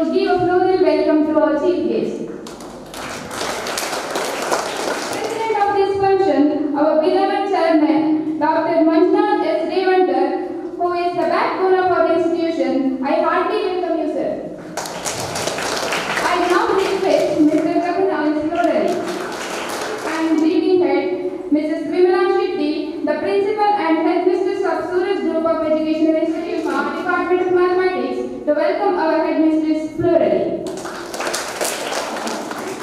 to give a floral welcome to our chief guest. President of this function, our beloved chairman, Dr. Manjunath S. Revantar, who is the backbone of our institution. I heartily welcome you, sir. I now request Mr. Raghunath Florari and leading head, Mrs. Vimala Shetty, the principal and headmistress of Suraj Group of Educational Institution, Department of Mathematics, to welcome our headmistress Florari.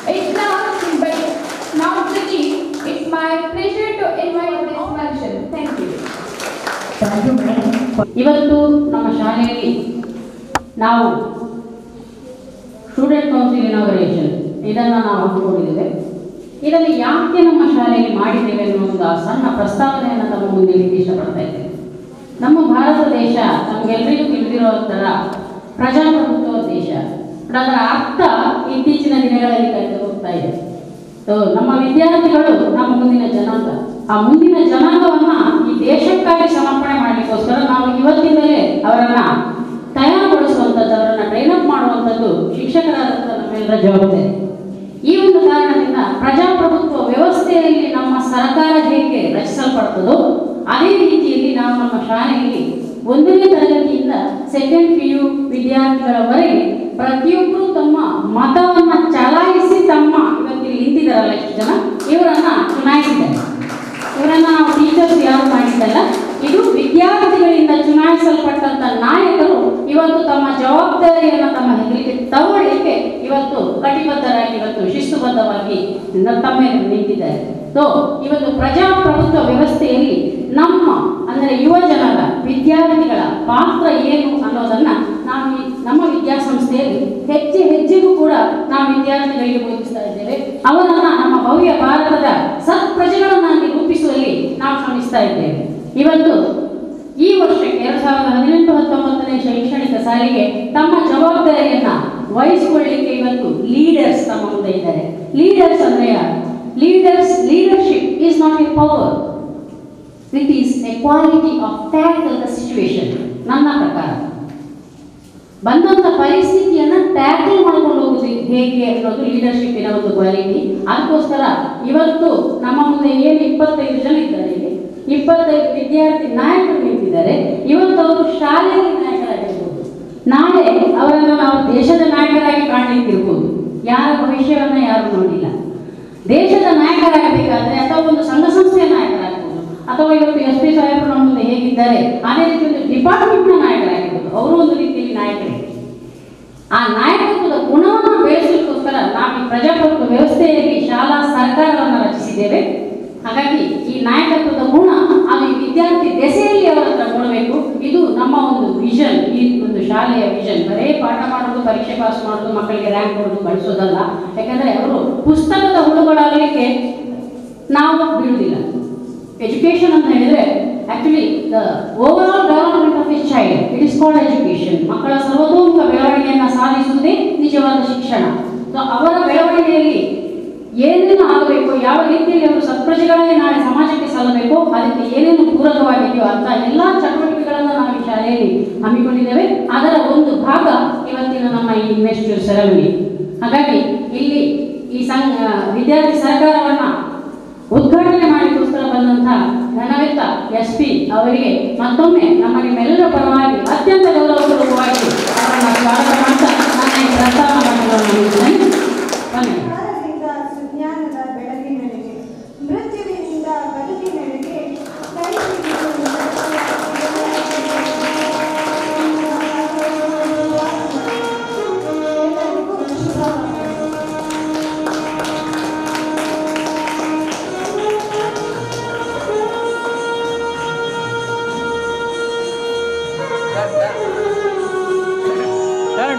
It's now it's my pleasure to invite this function. Thank you. Thank you, madam. ಇವತ್ತು ನಮ್ಮ ಶಾಲೆಯಲ್ಲಿ ನಾವು student council inauguration ಇದನ್ನು ನಾವು ಹಮ್ಮಿಕೊಂಡಿದ್ದೇವೆ. ಇದನ್ನು ಯಾಕೆ ನಮ್ಮ ಶಾಲೆಯಲ್ಲಿ ಮಾಡಿದ್ದೇವೆ ಅನ್ನೋ ಒಂದು ಸಣ್ಣ ಪ್ರಸ್ತಾವನೆಯನ್ನು ತಮ್ಮ ಮುಂದೆ ಇಡಲಿಕ್ಕೆ ಇಷ್ಟಪಡ್ತಾ ಇದ್ದೇವೆ. ನಮ್ಮ ಭಾರತ ದೇಶ ನಮಗೆಲ್ಲರಿಗೂ ತಿಳಿದಿರೋ ಥರ ಪ್ರಜಾಪ್ರಭುತ್ವ ದೇಶ. ಅದರ ಅರ್ಥ ಇತ್ತೀಚಿನ ದಿನಗಳಲ್ಲಿ ಕಳೆದು ಹೋಗ್ತಾ ಇದೆ. ನಮ್ಮ ವಿದ್ಯಾರ್ಥಿಗಳು ನಮ್ಮ ಮುಂದಿನ ಜನಾಂಗ. ಆ ಮುಂದಿನ ಜನಾಂಗವನ್ನ ಈ ದೇಶಕ್ಕಾಗಿ ಸಮರ್ಪಣೆ ಮಾಡಲಿಕ್ಕೋಸ್ಕರ ನಾವು ಇವತ್ತಿಂದಲೇ ಅವರನ್ನ ತಯಾರುಗೊಳಿಸುವಂಥದ್ದು, ಅವರನ್ನ ಟ್ರೈನಪ್ ಮಾಡುವಂಥದ್ದು ಶಿಕ್ಷಕರಾದಂಥ ನಮ್ಮೆಲ್ಲರ ಜವಾಬ್ದಾರಿ. ಈ ಒಂದು ಕಾರಣದಿಂದ ಪ್ರಜಾಪ್ರಭುತ್ವ ವ್ಯವಸ್ಥೆಯಲ್ಲಿ ನಮ್ಮ ಸರ್ಕಾರ ಹೇಗೆ ರಚಿಸಲ್ಪಡ್ತದೋ ಅದೇ ರೀತಿಯಲ್ಲಿ ನಾವು ನಮ್ಮ ಶಾಲೆಯಲ್ಲಿ 1ನೇ ತರಗತಿಯಿಂದ ಸೆಕೆಂಡ್ PU ವಿದ್ಯಾರ್ಥಿಗಳವರೆಗೆ ಪ್ರತಿಯೊಬ್ಬರು ತಮ್ಮ ಮತವನ್ನು ಚಲಾಯಿಸಿ ತಮ್ಮ ಇವತ್ತಿಲ್ಲಿ ನಿಂತಿದ್ದಾರಲ್ಲ ಇಷ್ಟು ಜನ, ಇವರನ್ನ ಚುನಾಯಿಸಿದ್ದಾರೆ. ಇವರನ್ನ ನಾವು ಟೀಚರ್ಸ್ ಯಾರು ಮಾಡಿದ್ದಲ್ಲ, ಇದು ವಿದ್ಯಾರ್ಥಿಗಳಿಂದ ಚುನಾಯಿಸಲ್ಪಟ್ಟಂತ ನಾಯಕರು ಇವತ್ತು ತಮ್ಮ ಜವಾಬ್ದಾರಿಯನ್ನು ತಮ್ಮ ಹೆಗಲಿಗೆ ತಗೊಳ್ಳಿಕ್ಕೆ ಇವತ್ತು ಕಟಿಬದ್ಧರಾಗಿ ಇವತ್ತು ಶಿಸ್ತುಬದ್ಧವಾಗಿ ತಮ್ಮ ನಿಂತಿದ್ದಾರೆ. ಇವತ್ತು ಪ್ರಜಾಪ್ರಭುತ್ವ ವ್ಯವಸ್ಥೆಯಲ್ಲಿ ನಮ್ಮ ಅಂದರೆ ಯುವ ಜನರ ವಿದ್ಯಾರ್ಥಿಗಳ ಪಾತ್ರ ಏನು ಅನ್ನೋದನ್ನ ನಾವು ನಮ್ಮ ವಿದ್ಯಾಸಂಸ್ಥೆಯಲ್ಲಿ ಹೆಜ್ಜೆಗೂ ಕೂಡ ನಾವು ವಿದ್ಯಾರ್ಥಿಗಳಿಗೆ ಬೋಧಿಸ್ತಾ ಇದ್ದೇವೆ. ಅವರನ್ನ ನಮ್ಮ ಭವ್ಯ ಭಾರತದ ಸತ್ಪ್ರಜೆಗಳನ್ನಾಗಿ ರೂಪಿಸುವಲ್ಲಿ ನಾವು ಶ್ರಮಿಸ್ತಾ ಇದ್ದೇವೆ. ಇವತ್ತು ಈ ವರ್ಷಕ್ಕೆ 2018-19ನೇ ಶೈಕ್ಷಣಿಕ ಸಾಲಿಗೆ ತಮ್ಮ ಜವಾಬ್ದಾರಿಯನ್ನ ವಹಿಸಿಕೊಳ್ಳಲಿಕ್ಕೆ ಇವತ್ತು ಲೀಡರ್ಸ್ ತಮ್ಮ ಮುಂದೆ ಇದ್ದಾರೆ. ಲೀಡರ್ಸ್ ಅಂದ್ರೆ ಯಾರು? Leadership is not A power, it is A quality of tackle the situation. ನನ್ನ ಪ್ರಕಾರ ಬಂದಂತ ಪರಿಸ್ಥಿತಿಯನ್ನ ಟ್ಯಾಕಲ್ ಮಾಡ್ಕೊಂಡು ಹೋಗುದು ಹೇಗೆ ಅನ್ನೋದು ಲೀಡರ್ಶಿಪ್ಪಿನ ಒಂದು ಕ್ವಾಲಿಟಿ. ಅದಕ್ಕೋಸ್ಕರ ಇವತ್ತು ನಮ್ಮ ಮುಂದೆ ಏನು 25 ಜನ ಇದ್ದಾರೆ, 25 ವಿದ್ಯಾರ್ಥಿ ನಾಯಕರು ನಿಂತಿದ್ದಾರೆ. ಇವತ್ತು ಅವರು ಶಾಲೆಯಲ್ಲಿ ನಾಯಕರಾಗಿರ್ಬೋದು, ನಾಳೆ ಅವರನ್ನು ನಾವು ದೇಶದ ನಾಯಕರಾಗಿ ಕಾಣಲಿಕ್ಕಿರ್ಬೋದು. ಯಾರ ಭವಿಷ್ಯವನ್ನ ಯಾರು ನೋಡಿಲ್ಲ. ದೇಶದ ನಾಯಕರಾಗಬೇಕಾದ್ರೆ ಅಥವಾ ಒಂದು ಸಂಘ ಸಂಸ್ಥೆಯ ನಾಯಕರಾಗಬಹುದು, ಅಥವಾ ಇವತ್ತು SP ಸಾಹೇಬರು ನಮ್ಮ ಮುಂದೆ ಹೇಗಿದ್ದಾರೆ ಅದೇ ರೀತಿ ಒಂದು ಡಿಪಾರ್ಟ್ಮೆಂಟ್ನ ನಾಯಕರಾಗಿರ್ಬೋದು. ಅವರು ಒಂದು ರೀತಿಯಲ್ಲಿ ನಾಯಕರೇ. ಆ ನಾಯಕತ್ವದ ಗುಣವನ್ನು ಬೆಳೆಸಲಿಕ್ಕೋಸ್ಕರ ನಾವು ಈ ಪ್ರಜಾಪ್ರಭುತ್ವ ವ್ಯವಸ್ಥೆಯಲ್ಲಿ ಶಾಲಾ ಸರ್ಕಾರವನ್ನು ರಚಿಸಿದ್ದೇವೆ. ಹಾಗಾಗಿ ಈ ನಾಯಕತ್ವದ ಗುಣ ಅದು ಈ ವಿದ್ಯಾರ್ಥಿ ದೆಸೆಯಲ್ಲಿ ಅವರ ಹತ್ರ ಮೂಡಬೇಕು. ಇದು ನಮ್ಮ ಒಂದು ವಿಷನ್, ಈ ಒಂದು ಶಾಲೆಯ ವಿಷನ್. ಬರೇ ಪಾಠ ಮಾಡೋದು, ಪರೀಕ್ಷೆ ಪಾಸ್ ಮಾಡೋದು, ಮಕ್ಕಳಿಗೆ ರ್ಯಾಂಕ್ ಕೊಡೋದು, ಕಳಿಸೋದಲ್ಲ. ಯಾಕಂದ್ರೆ ಅವರು ಪುಸ್ತಕದ ಹುಳುಗಳಾಗಲಿಕ್ಕೆ ನಾವು ಬಿಡುವುದಿಲ್ಲ. ಎಜುಕೇಶನ್ ಅಂತ ಹೇಳಿದ್ರೆ actually the over all development of A child, it is called education. ಮಕ್ಕಳ ಸರ್ವತೋಮುಖ ಬೆಳವಣಿಗೆಯನ್ನು ಸಾಧಿಸುವುದೇ ನಿಜವಾದ ಶಿಕ್ಷಣ. ಅವರ ಬೆಳವಣಿಗೆಯಲ್ಲಿ ಏನೇನು ಆಗಬೇಕು, ಯಾವ ರೀತಿಯಲ್ಲಿ ಅವರು ಸತ್ಪ್ರಜೆಗಳೇ ನಾಳೆ ಸಮಾಜಕ್ಕೆ ಸಲ್ಲಬೇಕು, ಅದಕ್ಕೆ ಏನೇನು ಪೂರಕವಾಗಿದೆಯೋ ಅಂತ ಎಲ್ಲ ಚಟುವಟಿಕೆಗಳನ್ನು ನಾವು ಈ ಶಾಲೆಯಲ್ಲಿ ಹಮ್ಮಿಕೊಂಡಿದ್ದೇವೆ. ಅದರ ಒಂದು ಭಾಗ ಇವತ್ತಿನ ನಮ್ಮ ಈ ಇನ್ವೆಸ್ಟಿವ್ ಸೆರೆಮನಿ. ಹಾಗಾಗಿ ಇಲ್ಲಿ ಈ ವಿದ್ಯಾರ್ಥಿ ಸರ್ಕಾರವನ್ನ ಉದ್ಘಾಟನೆ ಮಾಡಲಿಕ್ಕೋಸ್ಕರ ಬಂದಂತಹ ಘನವೆತ್ತ SP ಅವರಿಗೆ ಮತ್ತೊಮ್ಮೆ ನಮ್ಮ ನಿಮ್ಮೆಲ್ಲರ ಪರವಾಗಿ ಅತ್ಯಂತ ಗೌರವಪೂರ್ವಕವಾಗಿ ಅವರನ್ನು ಸ್ವಾಗತ ಮಾಡ್ತಾ ನನ್ನ ಈ ಪ್ರಸ್ತಾವ ಮಾಡಿದ್ದೇನೆ. ಸುಜ್ಞಾನದ ಬೆಳಗಿನೆಡೆಗೆ, ಮೃತ್ಯುವಿನಿಂದ ಬದುಕಿನೆಡೆಗೆ Turn.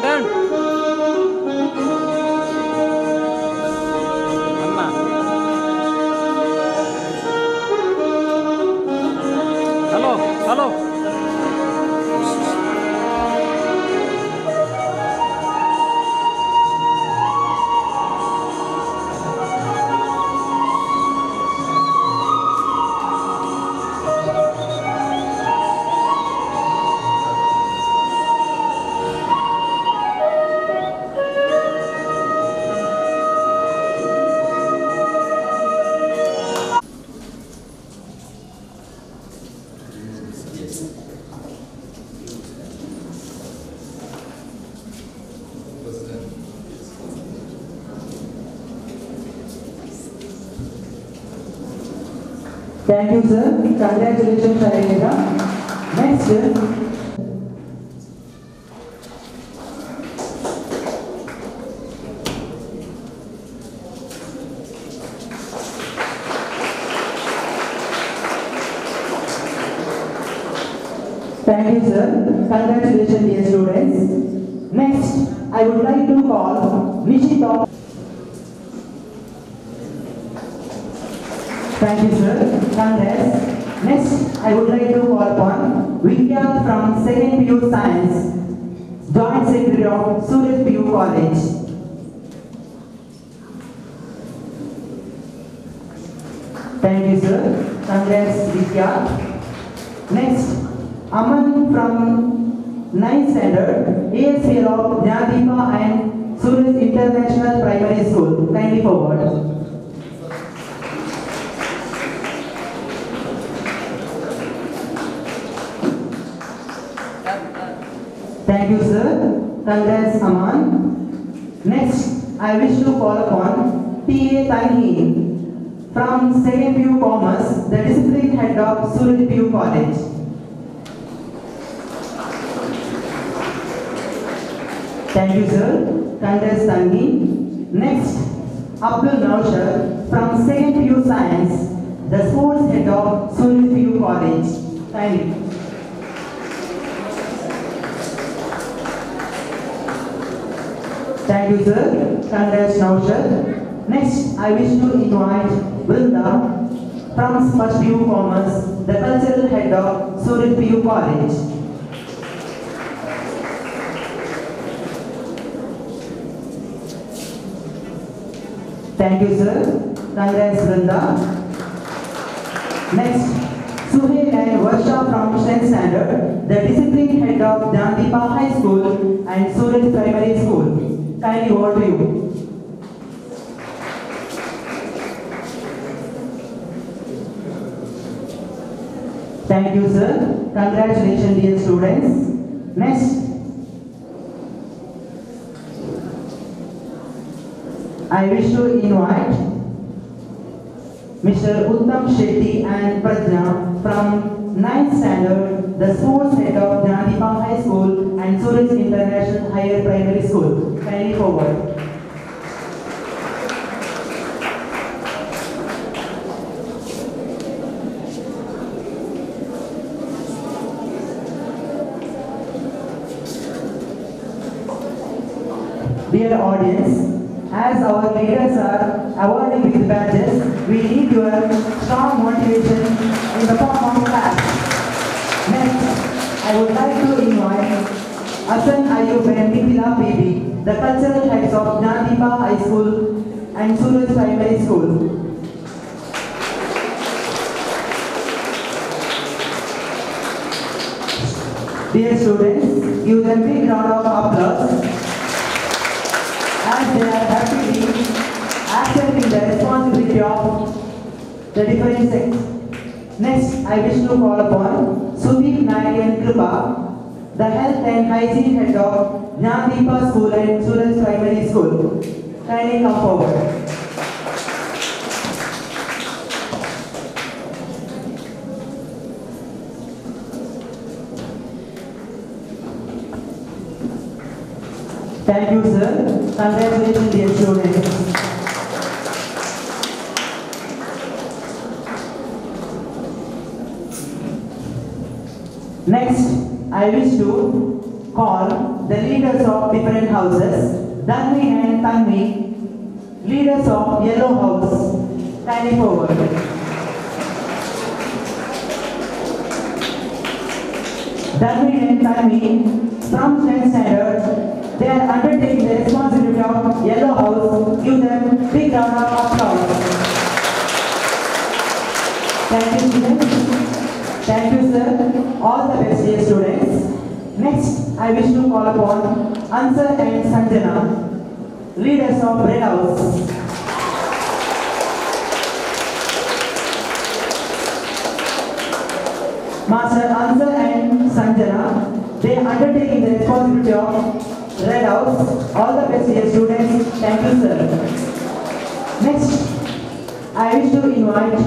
Thank you, sir. Congratulations, Shailendra. Next, thank you, sir. Congratulations, dear students. Next, I would like to call Nishita. Thank you, sir. Congrats. Next, I would like to call upon Vidya from 2nd PU Science, Joint Secretary of Surat PU College. Thank you, sir. Congrats, Vidya. Next, Aman from 9th Standard, ASL of Jnadipa and Surat International Primary School. Kindly forward. Thank you, sir. Congrats, Aman. Next, I wish to call upon T.A. Tanhi from 2nd PU Commerce, the discipline head of Surat PU College. Thank you, sir. Congrats, Tanhi. Next, Abdul Naushad from 2nd PU Science, the sports head of Surat PU College. Thank you. Thank you, sir. Congrats, Naushad. Next, I wish to invite Vrinda from First PU Commerce, the cultural head of Surat PU College. Thank you, sir. Congrats, Vrinda. Next, Suhail and Varsha from 10th Standard, the discipline head of Jnadipa High School and Surat Primary School. Kindly over to you. Thank you, sir. Congratulations, dear students. Next, I wish to invite Mr. Uttam Shetty and Prajna from 9th Standard, the sports head of Jnadipa High School and Surat International Higher Primary School. Kindly forward. Dear audience, as our leaders are awarding with badges, we need your strong motivation in the form of class. Next, I would like to invite Hasan Ayub and Mithila PB, the cultural heads of Jnadipa High School and Surat Primary School. Dear students, give them a big round of applause as they are happily accepting the responsibility of the different sex. Next, I wish to call upon Sudeep Naik and Kripa, the health and hygiene head of Jnadipa School and Surat Primary School. Kindly come forward. Thank you, sir. Congratulations, dear students. Next, I wish to call the leaders of different houses, Dhanvi and Tanvi, leaders of Yellow House. Kindly forward. Dhanvi and Tanvi from 10th Standard, they are undertaking the responsibility of Yellow House. Give them a big round of applause. Thank you, students. Thank you, sir. All the best, dear students. Next, I wish to call upon Ansar and Sanjana, leaders of Red House. Master Ansar and Sanjana, they are undertaking the responsibility of Red House. All the best, dear students. Thank you, sir. Next, I wish to invite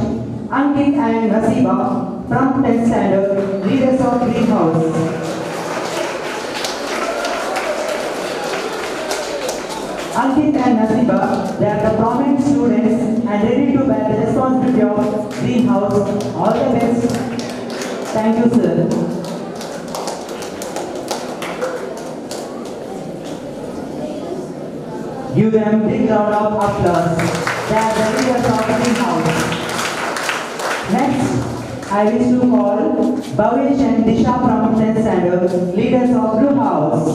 Ankit and Nasiba from 10th standard, leaders of Greenhouse. Ankit and Nasiba, they are the prominent students and ready to bear the responsibility of Greenhouse. All the best. Thank you, sir. Give them a big round of applause. They are the leaders of Greenhouse. Next, I wish to call Bhavesh and Disha from 10th standard, leaders of Blue House.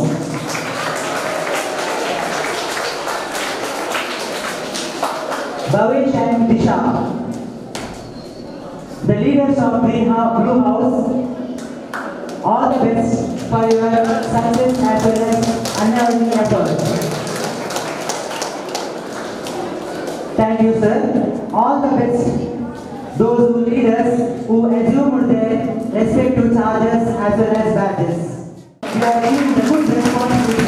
Bhavesh and Disha, the leaders of Blue House, all the best for your success as well as unwavering effort. Thank you, sir. All the best. Those who lead us, who assumed their respective charges as well as badges. You are giving the good responsibility.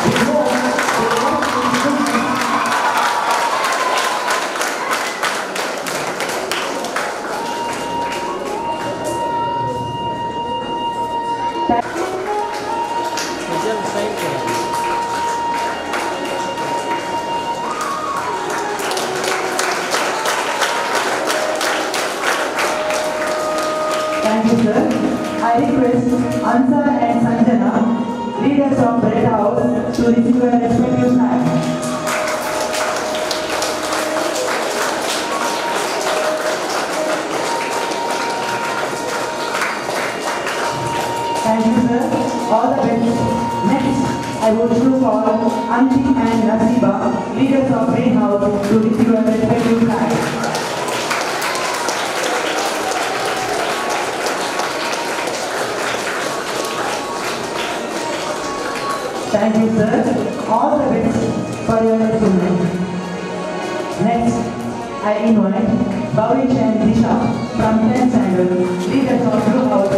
We hope they work in goodness. Thank you, sir. I request Ansar and Sanjana, leaders of Red House, to receive a respective flag. Thank you, sir. All the best. Next, I would to call Ankit and Nasiba, leaders of Red House, to receive a respective flag. Thank you, sir. All the best for your achievement. Next, I invite Bhavesh and Disha from 10th standard, leaders of Blue House,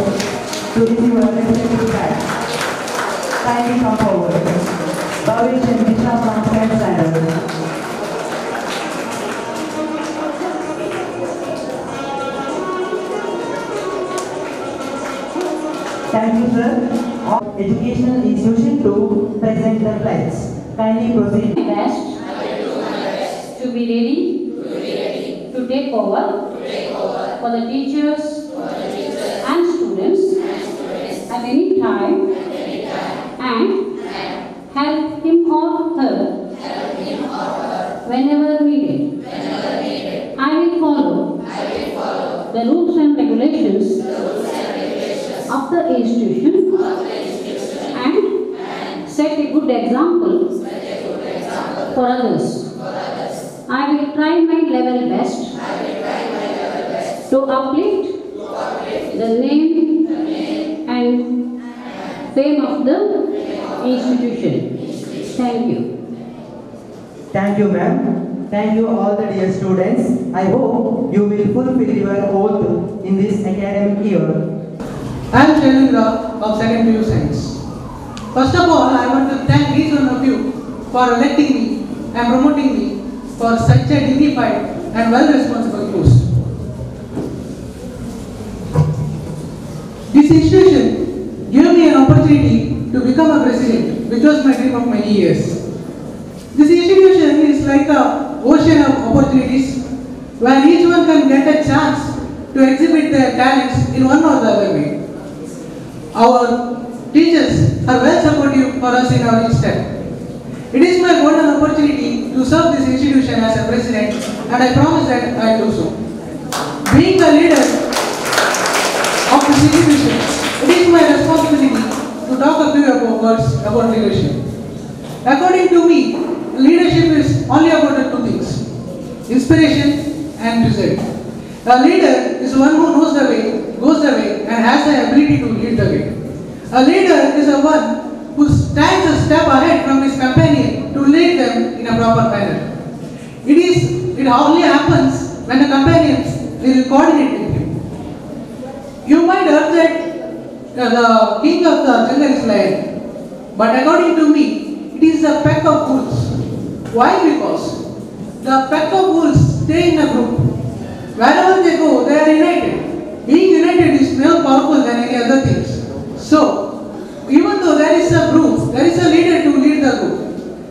to receive a respective flag. Kindly come forward. Bhavesh and Disha from 10th standard. Thank you, sir. Educational institution to present the pledge. Kindly proceed. Best to be ready to take over for the teachers and students at any time and help him or her whenever needed. I will follow the rules and regulations of the institution and set a good example for others. I will try my level best to uplift the name and fame of the institution. Thank you. Thank you, ma'am. Thank you all the dear students. I hope you will fulfill your oath in this academic year. I am Shailendra of 2nd PU Science. First of all, I want to thank each one of you for electing me and promoting me for such a dignified and well-responsible post. This institution gave me an opportunity to become a president, which was my dream of many years. This institution is like an ocean of opportunities where each one can get a chance to exhibit their talents in one or the other way. Our teachers are well supportive for us in our each step. It is my golden opportunity to serve this institution as a president, and I promise that I will do so. Being the leader of this institution, it is my responsibility to talk a few words about leadership. According to me, leadership is only about two things: inspiration and result. A leader is one who knows the way, goes the way, and has the ability to lead the way. A leader is a one who stands a step ahead from his companion to lead them in a proper manner. It only happens when the companions will coordinate with him. You might heard that the king of the jungle is lion, but according to me, it is a pack of wolves. Why? Because the pack of wolves stay in a group, wherever they go, they are united. Being united is more powerful than any other things. So, even though there is a group, there is a leader to lead the group.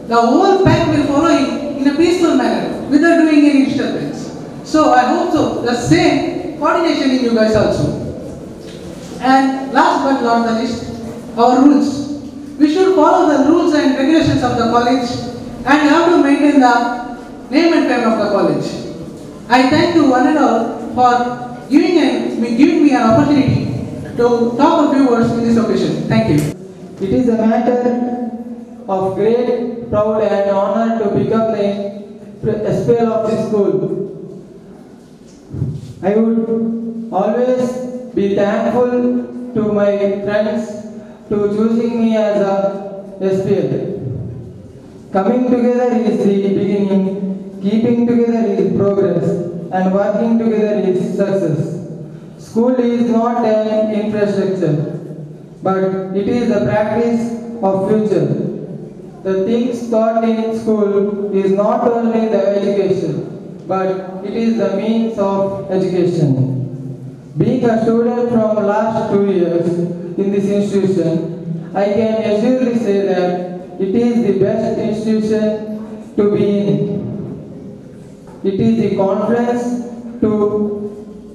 The whole pack will follow him in a peaceful manner without doing any disturbance. So, I hope so. The same coordination in you guys also. And last but not the least, our rules. We should follow the rules and regulations of the college and have to maintain the name and fame of the college. I thank you one and all for giving me an opportunity to talk a few words in this occasion. Thank you. It is a matter of great pride and honor to become the SPL of this school. I would always be thankful to my friends to choosing me as a SPL. Coming together is the beginning, keeping together is progress, and working together is success. School is not an infrastructure, but it is the practice of future. The things taught in school is not only the education, but it is the means of education. Being a student from the last 2 years in this institution, I can assuredly say that it is the best institution to be in. It is the conference to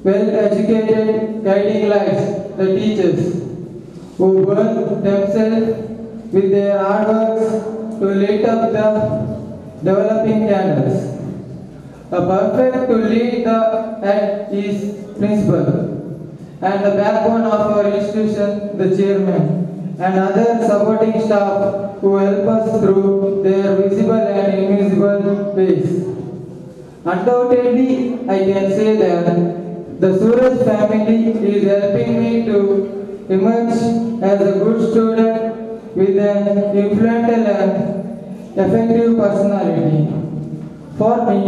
well-educated guiding lights, the teachers, who burn themselves with their hard works to light up the developing candles. A perfect to lead the act is principal, and the backbone of our institution, the chairman, and other supporting staff who help us through their visible and invisible ways. Undoubtedly, I can say that the Suraj family is helping me to emerge as a good student with an influential and effective personality. For me,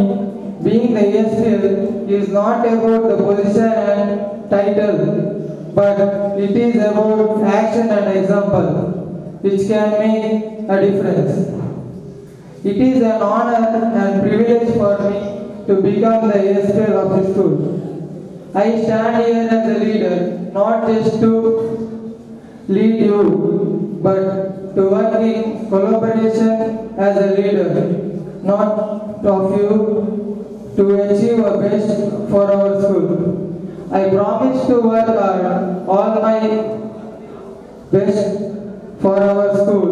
being the SPL is not about the position and title, but it is about action and example, which can make a difference. It is an honor and privilege for me to become the SPL of the school. I stand here as a leader, not just to lead you, but to work in collaboration as a leader, not of you, to achieve a best for our school. I promise to work hard all my best for our school.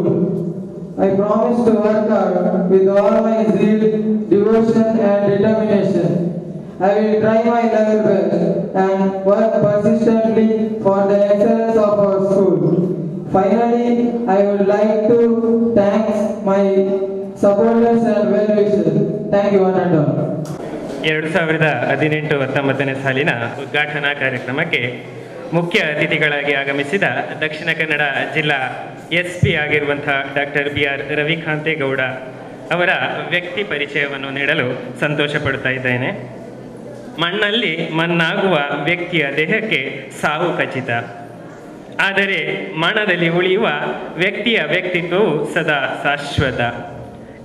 I promise to work hard with all my zeal, devotion and determination. I will try my level best and work persistently for the excellence of our school. Finally, I would like to thank my supporters and well-wishers. Thank you one and all. 2018-19 ಸಾಲಿನ ಉದ್ಘಾಟನಾ ಕಾರ್ಯಕ್ರಮಕ್ಕೆ ಮುಖ್ಯ ಅತಿಥಿಗಳಾಗಿ ಆಗಮಿಸಿದ ದಕ್ಷಿಣ ಕನ್ನಡ ಜಿಲ್ಲಾ SP ಆಗಿರುವಂಥ doctor BR Ravikante Gowda ಅವರ ವ್ಯಕ್ತಿ ಪರಿಚಯವನ್ನು ನೀಡಲು ಸಂತೋಷ ಪಡ್ತಾ ಇದ್ದೇನೆ. ಮಣ್ಣಲ್ಲಿ ಮಣ್ಣಾಗುವ ವ್ಯಕ್ತಿಯ ದೇಹಕ್ಕೆ ಸಾವು ಖಚಿತ, ಆದರೆ ಮಣ್ಣದಲ್ಲಿ ಉಳಿಯುವ ವ್ಯಕ್ತಿಯ ವ್ಯಕ್ತಿತ್ವವು ಸದಾ ಶಾಶ್ವತ.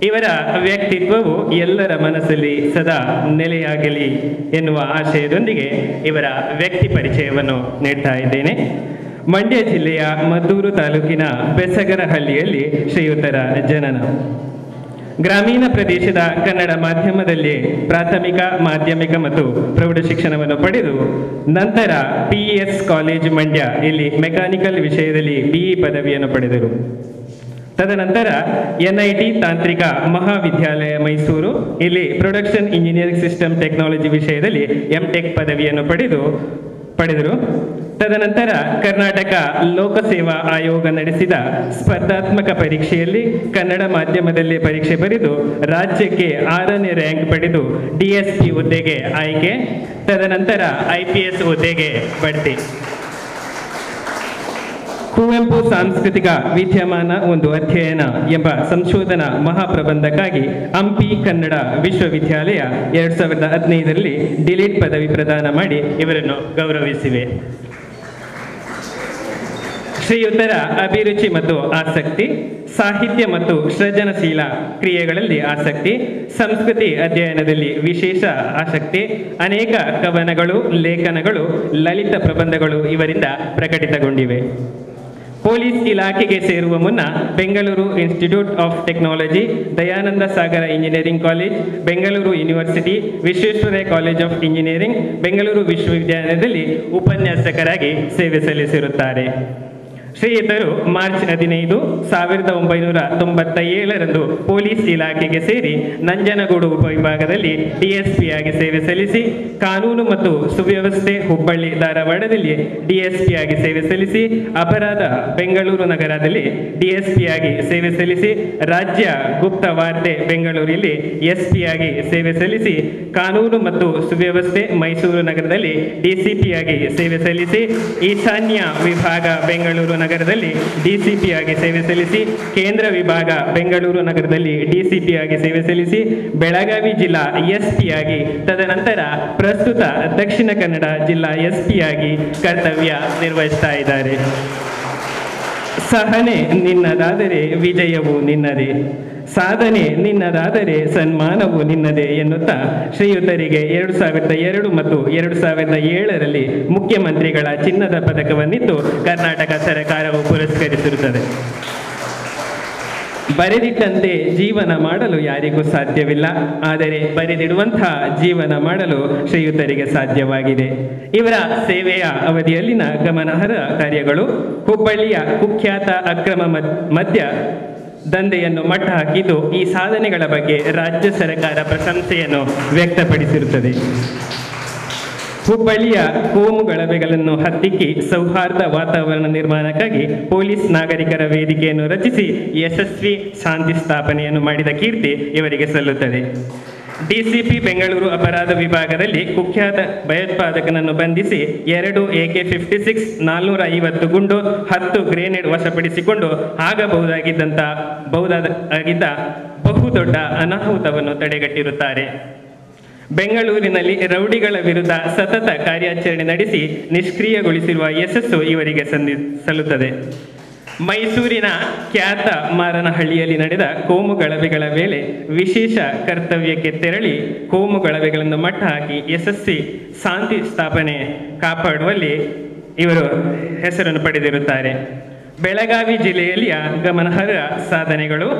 ಇವರ ವ್ಯಕ್ತಿತ್ವವು ಎಲ್ಲರ ಮನಸ್ಸಲ್ಲಿ ಸದಾ ನೆಲೆಯಾಗಲಿ ಎನ್ನುವ ಆಶಯದೊಂದಿಗೆ ಇವರ ವ್ಯಕ್ತಿ ಪರಿಚಯವನ್ನು ನೀಡ್ತಾ ಇದ್ದೇನೆ. ಮಂಡ್ಯ ಜಿಲ್ಲೆಯ ಮದ್ದೂರು ತಾಲೂಕಿನ ಬೆಸಗರಹಳ್ಳಿಯಲ್ಲಿ ಶ್ರೀಯುತರ ಜನನ. ಗ್ರಾಮೀಣ ಪ್ರದೇಶದ ಕನ್ನಡ ಮಾಧ್ಯಮದಲ್ಲಿ ಪ್ರಾಥಮಿಕ, ಮಾಧ್ಯಮಿಕ ಮತ್ತು ಪ್ರೌಢ ಶಿಕ್ಷಣವನ್ನು ಪಡೆದು ನಂತರ PES ಕಾಲೇಜು ಮಂಡ್ಯ ಇಲ್ಲಿ ಮೆಕ್ಯಾನಿಕಲ್ ವಿಷಯದಲ್ಲಿ BE ಪದವಿಯನ್ನು ಪಡೆದರು. ತದನಂತರ NIT ತಾಂತ್ರಿಕ ಮಹಾವಿದ್ಯಾಲಯ ಮೈಸೂರು ಇಲ್ಲಿ ಪ್ರೊಡಕ್ಷನ್ ಇಂಜಿನಿಯರಿಂಗ್ ಸಿಸ್ಟಮ್ ಟೆಕ್ನಾಲಜಿ ವಿಷಯದಲ್ಲಿ MTech ಪದವಿಯನ್ನು ಪಡೆದರು. ತದನಂತರ ಕರ್ನಾಟಕ ಲೋಕಸೇವಾ ಆಯೋಗ ನಡೆಸಿದ ಸ್ಪರ್ಧಾತ್ಮಕ ಪರೀಕ್ಷೆಯಲ್ಲಿ ಕನ್ನಡ ಮಾಧ್ಯಮದಲ್ಲಿ ಪರೀಕ್ಷೆ ಬರೆದು ರಾಜ್ಯಕ್ಕೆ 6ನೇ ರ್ಯಾಂಕ್ ಪಡೆದು DSP ಹುದ್ದೆಗೆ ಆಯ್ಕೆ. ತದನಂತರ IPS ಹುದ್ದೆಗೆ ಬಡ್ತಿ. ಕುವೆಂಪು ಸಾಂಸ್ಕೃತಿಕ ವಿದ್ಯಮಾನ ಒಂದು ಅಧ್ಯಯನ ಎಂಬ ಸಂಶೋಧನಾ ಮಹಾಪ್ರಬಂಧಕ್ಕಾಗಿ ಹಂಪಿ ಕನ್ನಡ ವಿಶ್ವವಿದ್ಯಾಲಯ 2015ರಲ್ಲಿ ಡಿಲಿಟ್ ಪದವಿ ಪ್ರದಾನ ಮಾಡಿ ಇವರನ್ನು ಗೌರವಿಸಿವೆ. ಶ್ರೀಯುತರ ಅಭಿರುಚಿ ಮತ್ತು ಆಸಕ್ತಿ, ಸಾಹಿತ್ಯ ಮತ್ತು ಸೃಜನಶೀಲ ಕ್ರಿಯೆಗಳಲ್ಲಿ ಆಸಕ್ತಿ, ಸಂಸ್ಕೃತಿ ಅಧ್ಯಯನದಲ್ಲಿ ವಿಶೇಷ ಆಸಕ್ತಿ, ಅನೇಕ ಕವನಗಳು, ಲೇಖನಗಳು, ಲಲಿತ ಪ್ರಬಂಧಗಳು ಇವರಿಂದ ಪ್ರಕಟಿತಗೊಂಡಿವೆ. ಪೊಲೀಸ್ ಇಲಾಖೆಗೆ ಸೇರುವ ಮುನ್ನ Bengaluru institute of technology, Dayananda Sagar engineering college, Bengaluru university, Visvesvaraya college of engineering, Bengaluru ವಿಶ್ವವಿದ್ಯಾಲಯದಲ್ಲಿ ಉಪನ್ಯಾಸಕರಾಗಿ ಸೇವೆ ಸಲ್ಲಿಸಿರುತ್ತಾರೆ. ಶ್ರೀಯುತರು ಮಾರ್ಚ್ 15, 1997ರಂದು ಪೊಲೀಸ್ ಇಲಾಖೆಗೆ ಸೇರಿ ನಂಜನಗೂಡು ಉಪವಿಭಾಗದಲ್ಲಿ ಡಿಎಸ್ಪಿ ಆಗಿ ಸೇವೆ ಸಲ್ಲಿಸಿ, ಕಾನೂನು ಮತ್ತು ಸುವ್ಯವಸ್ಥೆ ಹುಬ್ಬಳ್ಳಿ ಧಾರವಾಡದಲ್ಲಿ ಡಿಎಸ್ಪಿ ಆಗಿ ಸೇವೆ ಸಲ್ಲಿಸಿ, ಅಪರಾಧ ಬೆಂಗಳೂರು ನಗರದಲ್ಲಿ ಡಿಎಸ್ಪಿ ಆಗಿ ಸೇವೆ ಸಲ್ಲಿಸಿ, ರಾಜ್ಯ ಗುಪ್ತ ವಾರ್ತೆ ಬೆಂಗಳೂರಲ್ಲಿ ಎಸ್ಪಿ ಆಗಿ ಸೇವೆ ಸಲ್ಲಿಸಿ, ಕಾನೂನು ಮತ್ತು ಸುವ್ಯವಸ್ಥೆ ಮೈಸೂರು ನಗರದಲ್ಲಿ ಡಿಸಿಪಿ ಆಗಿ ಸೇವೆ ಸಲ್ಲಿಸಿ, ಈಶಾನ್ಯ ವಿಭಾಗ ಬೆಂಗಳೂರು ನಗರದಲ್ಲಿ ಡಿಸಿಪಿ ಆಗಿ ಸೇವೆ ಸಲ್ಲಿಸಿ, ಕೇಂದ್ರ ವಿಭಾಗ ಬೆಂಗಳೂರು ನಗರದಲ್ಲಿ ಡಿಸಿಪಿ ಆಗಿ ಸೇವೆ ಸಲ್ಲಿಸಿ, ಬೆಳಗಾವಿ ಜಿಲ್ಲಾ ಎಸ್ಪಿ ಆಗಿ, ತದನಂತರ ಪ್ರಸ್ತುತ ದಕ್ಷಿಣ ಕನ್ನಡ ಜಿಲ್ಲಾ ಎಸ್ಪಿ ಆಗಿ ಕರ್ತವ್ಯ ನಿರ್ವಹಿಸ್ತಾ ಇದ್ದಾರೆ. ಸಹನೆ ನಿನ್ನದಾದರೆ ವಿಜಯವು ನಿನ್ನದೇ, ಸಾಧನೆ ನಿನ್ನದಾದರೆ ಸನ್ಮಾನವು ನಿನ್ನದೇ ಎನ್ನುತ್ತಾ ಶ್ರೀಯುತರಿಗೆ 2002 ಮತ್ತು 2007ರಲ್ಲಿ ಮುಖ್ಯಮಂತ್ರಿಗಳ ಚಿನ್ನದ ಪದಕವನ್ನಿತ್ತು ಕರ್ನಾಟಕ ಸರ್ಕಾರವು ಪುರಸ್ಕರಿಸಿರುತ್ತದೆ. ಬರೆದಿಟ್ಟಂತೆ ಜೀವನ ಮಾಡಲು ಯಾರಿಗೂ ಸಾಧ್ಯವಿಲ್ಲ, ಆದರೆ ಬರೆದಿಡುವಂತಹ ಜೀವನ ಮಾಡಲು ಶ್ರೀಯುತರಿಗೆ ಸಾಧ್ಯವಾಗಿದೆ. ಇವರ ಸೇವೆಯ ಅವಧಿಯಲ್ಲಿನ ಗಮನಾರ್ಹ ಕಾರ್ಯಗಳು: ಹುಬ್ಬಳ್ಳಿಯ ಕುಖ್ಯಾತ ಅಕ್ರಮ ಮದ್ಯ ದಂಧೆಯನ್ನು ಮಟ್ಟ ಹಾಕಿದ್ದು, ಈ ಸಾಧನೆಗಳ ಬಗ್ಗೆ ರಾಜ್ಯ ಸರ್ಕಾರ ಪ್ರಶಂಸೆಯನ್ನು ವ್ಯಕ್ತಪಡಿಸಿರುತ್ತದೆ. ಹುಬ್ಬಳ್ಳಿಯ ಕೋಮು ಗಲಭೆಗಳನ್ನು ಹತ್ತಿಕ್ಕಿ ಸೌಹಾರ್ದ ವಾತಾವರಣ ನಿರ್ಮಾಣಕ್ಕಾಗಿ ಪೊಲೀಸ್ ನಾಗರಿಕರ ವೇದಿಕೆಯನ್ನು ರಚಿಸಿ ಯಶಸ್ವಿ ಶಾಂತಿ ಸ್ಥಾಪನೆಯನ್ನು ಮಾಡಿದ ಕೀರ್ತಿ ಇವರಿಗೆ ಸಲ್ಲುತ್ತದೆ. ಡಿಸಿಪಿ ಬೆಂಗಳೂರು ಅಪರಾಧ ವಿಭಾಗದಲ್ಲಿ ಕುಖ್ಯಾತ ಭಯೋತ್ಪಾದಕನನ್ನು ಬಂಧಿಸಿ 2 AK-56, 450 ಗುಂಡು, 10 ಗ್ರೆನೇಡ್ ವಶಪಡಿಸಿಕೊಂಡು ಆಗಬಹುದಾಗಿದ್ದ ಬಹುದೊಡ್ಡ ಅನಾಹುತವನ್ನು ತಡೆಗಟ್ಟಿರುತ್ತಾರೆ. ಬೆಂಗಳೂರಿನಲ್ಲಿ ರೌಡಿಗಳ ವಿರುದ್ಧ ಸತತ ಕಾರ್ಯಾಚರಣೆ ನಡೆಸಿ ನಿಷ್ಕ್ರಿಯಗೊಳಿಸಿರುವ ಯಶಸ್ಸು ಇವರಿಗೆ ಸಲ್ಲುತ್ತದೆ. ಮೈಸೂರಿನ ಖ್ಯಾತ ಮಾರನಹಳ್ಳಿಯಲ್ಲಿ ನಡೆದ ಕೋಮು ಗಲಭೆಗಳ ವೇಳೆ ವಿಶೇಷ ಕರ್ತವ್ಯಕ್ಕೆ ತೆರಳಿ ಕೋಮು ಗಲಭೆಗಳನ್ನು ಮಟ್ಟ ಹಾಕಿ ಯಶಸ್ವಿ ಶಾಂತಿ ಸ್ಥಾಪನೆ ಕಾಪಾಡುವಲ್ಲಿ ಇವರು ಹೆಸರನ್ನು ಪಡೆದಿರುತ್ತಾರೆ. ಬೆಳಗಾವಿ ಜಿಲ್ಲೆಯಲ್ಲಿಯ ಗಮನಾರ್ಹ ಸಾಧನೆಗಳು: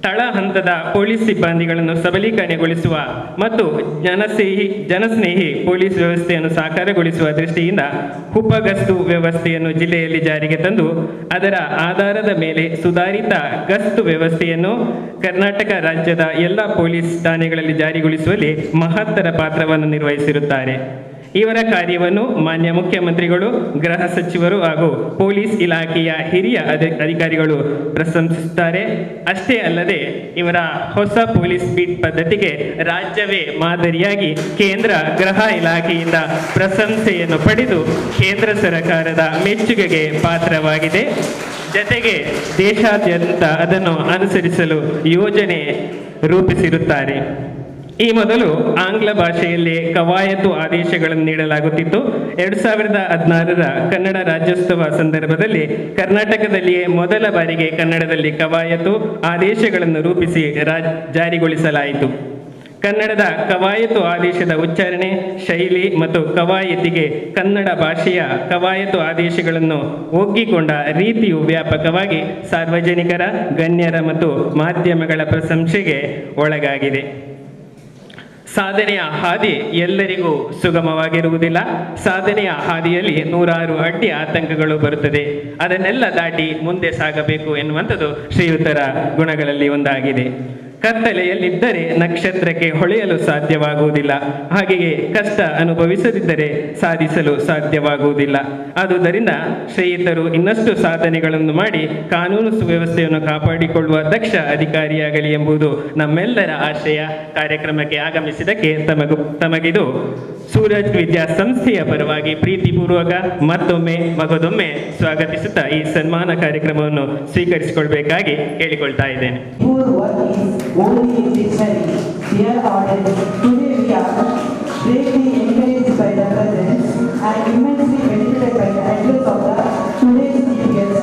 ತಳ ಹಂತದ ಪೊಲೀಸ್ ಸಿಬ್ಬಂದಿಗಳನ್ನು ಸಬಲೀಕರಣಗೊಳಿಸುವ ಮತ್ತು ಜನಸ್ನೇಹಿ ಪೊಲೀಸ್ ವ್ಯವಸ್ಥೆಯನ್ನು ಸಾಕಾರಗೊಳಿಸುವ ದೃಷ್ಟಿಯಿಂದ ಉಪಗಸ್ತು ವ್ಯವಸ್ಥೆಯನ್ನು ಜಿಲ್ಲೆಯಲ್ಲಿ ಜಾರಿಗೆ ತಂದು ಅದರ ಆಧಾರದ ಮೇಲೆ ಸುಧಾರಿತ ಗಸ್ತು ವ್ಯವಸ್ಥೆಯನ್ನು ಕರ್ನಾಟಕ ರಾಜ್ಯದ ಎಲ್ಲ ಪೊಲೀಸ್ ಠಾಣೆಗಳಲ್ಲಿ ಜಾರಿಗೊಳಿಸುವಲ್ಲಿ ಮಹತ್ತರ ಪಾತ್ರವನ್ನು ನಿರ್ವಹಿಸಿರುತ್ತಾರೆ. ಇವರ ಕಾರ್ಯವನ್ನು ಮಾನ್ಯ ಮುಖ್ಯಮಂತ್ರಿಗಳು, ಗೃಹ ಸಚಿವರು ಹಾಗೂ ಪೊಲೀಸ್ ಇಲಾಖೆಯ ಹಿರಿಯ ಅಧಿಕಾರಿಗಳು ಪ್ರಶಂಸಿಸುತ್ತಾರೆ. ಅಷ್ಟೇ ಅಲ್ಲದೆ ಇವರ ಹೊಸ ಪೊಲೀಸ್ ಬೀಟ್ ಪದ್ಧತಿಗೆ ರಾಜ್ಯವೇ ಮಾದರಿಯಾಗಿ ಕೇಂದ್ರ ಗೃಹ ಇಲಾಖೆಯಿಂದ ಪ್ರಶಂಸೆಯನ್ನು ಪಡೆದು ಕೇಂದ್ರ ಸರ್ಕಾರದ ಮೆಚ್ಚುಗೆಗೆ ಪಾತ್ರವಾಗಿದೆ. ಜತೆಗೆ ದೇಶಾದ್ಯಂತ ಅದನ್ನು ಅನುಸರಿಸಲು ಯೋಜನೆ ರೂಪಿಸಿರುತ್ತಾರೆ. ಈ ಮೊದಲು ಆಂಗ್ಲ ಭಾಷೆಯಲ್ಲಿ ಕವಾಯತು ಆದೇಶಗಳನ್ನು ನೀಡಲಾಗುತ್ತಿತ್ತು. 2016ರ ಕನ್ನಡ ರಾಜ್ಯೋತ್ಸವ ಸಂದರ್ಭದಲ್ಲಿ ಕರ್ನಾಟಕದಲ್ಲಿಯೇ ಮೊದಲ ಬಾರಿಗೆ ಕನ್ನಡದಲ್ಲಿ ಕವಾಯತು ಆದೇಶಗಳನ್ನು ರೂಪಿಸಿ ಜಾರಿಗೊಳಿಸಲಾಯಿತು. ಕನ್ನಡದ ಕವಾಯತು ಆದೇಶದ ಉಚ್ಚಾರಣೆ, ಶೈಲಿ ಮತ್ತು ಕವಾಯತಿಗೆ ಕನ್ನಡ ಭಾಷೆಯ ಕವಾಯತು ಆದೇಶಗಳನ್ನು ಒಗ್ಗಿಕೊಂಡ ರೀತಿಯು ವ್ಯಾಪಕವಾಗಿ ಸಾರ್ವಜನಿಕರ, ಗಣ್ಯರ ಮತ್ತು ಮಾಧ್ಯಮಗಳ ಪ್ರಶಂಸೆಗೆ ಒಳಗಾಗಿದೆ. ಸಾಧನೆಯ ಹಾದಿ ಎಲ್ಲರಿಗೂ ಸುಗಮವಾಗಿರುವುದಿಲ್ಲ. ಸಾಧನೆಯ ಹಾದಿಯಲ್ಲಿ ನೂರಾರು ಅಡ್ಡಿ ಆತಂಕಗಳು ಬರುತ್ತದೆ. ಅದನ್ನೆಲ್ಲ ದಾಟಿ ಮುಂದೆ ಸಾಗಬೇಕು ಎನ್ನುವಂಥದ್ದು ಶ್ರೀಯುತರ ಗುಣಗಳಲ್ಲಿ ಒಂದಾಗಿದೆ. ಕತ್ತಲೆಯಲ್ಲಿದ್ದರೆ ನಕ್ಷತ್ರಕ್ಕೆ ಹೊಳೆಯಲು ಸಾಧ್ಯವಾಗುವುದಿಲ್ಲ. ಹಾಗೆಯೇ ಕಷ್ಟ ಅನುಭವಿಸದಿದ್ದರೆ ಸಾಧಿಸಲು ಸಾಧ್ಯವಾಗುವುದಿಲ್ಲ. ಆದುದರಿಂದ ಶ್ರೀಯುತರು ಇನ್ನಷ್ಟು ಸಾಧನೆಗಳನ್ನು ಮಾಡಿ ಕಾನೂನು ಸುವ್ಯವಸ್ಥೆಯನ್ನು ಕಾಪಾಡಿಕೊಳ್ಳುವ ದಕ್ಷ ಅಧಿಕಾರಿಯಾಗಲಿ ಎಂಬುದು ನಮ್ಮೆಲ್ಲರ ಆಶಯ. ಕಾರ್ಯಕ್ರಮಕ್ಕೆ ಆಗಮಿಸಿದ್ದಕ್ಕೆ ತಮಗಿದು ಸೂರಜ್ ವಿದ್ಯಾಸಂಸ್ಥೆಯ ಪರವಾಗಿ ಪ್ರೀತಿಪೂರ್ವಕ ಮಗದೊಮ್ಮೆ ಸ್ವಾಗತಿಸುತ್ತಾ ಈ ಸನ್ಮಾನ ಕಾರ್ಯಕ್ರಮವನ್ನು ಸ್ವೀಕರಿಸಿಕೊಳ್ಬೇಕಾಗಿ ಕೇಳಿಕೊಳ್ತಾ ಇದ್ದೇನೆ. Only in dictionary. Dear audience, today we are greatly encouraged by the presence and immensely benefited by the address of the today's speakers.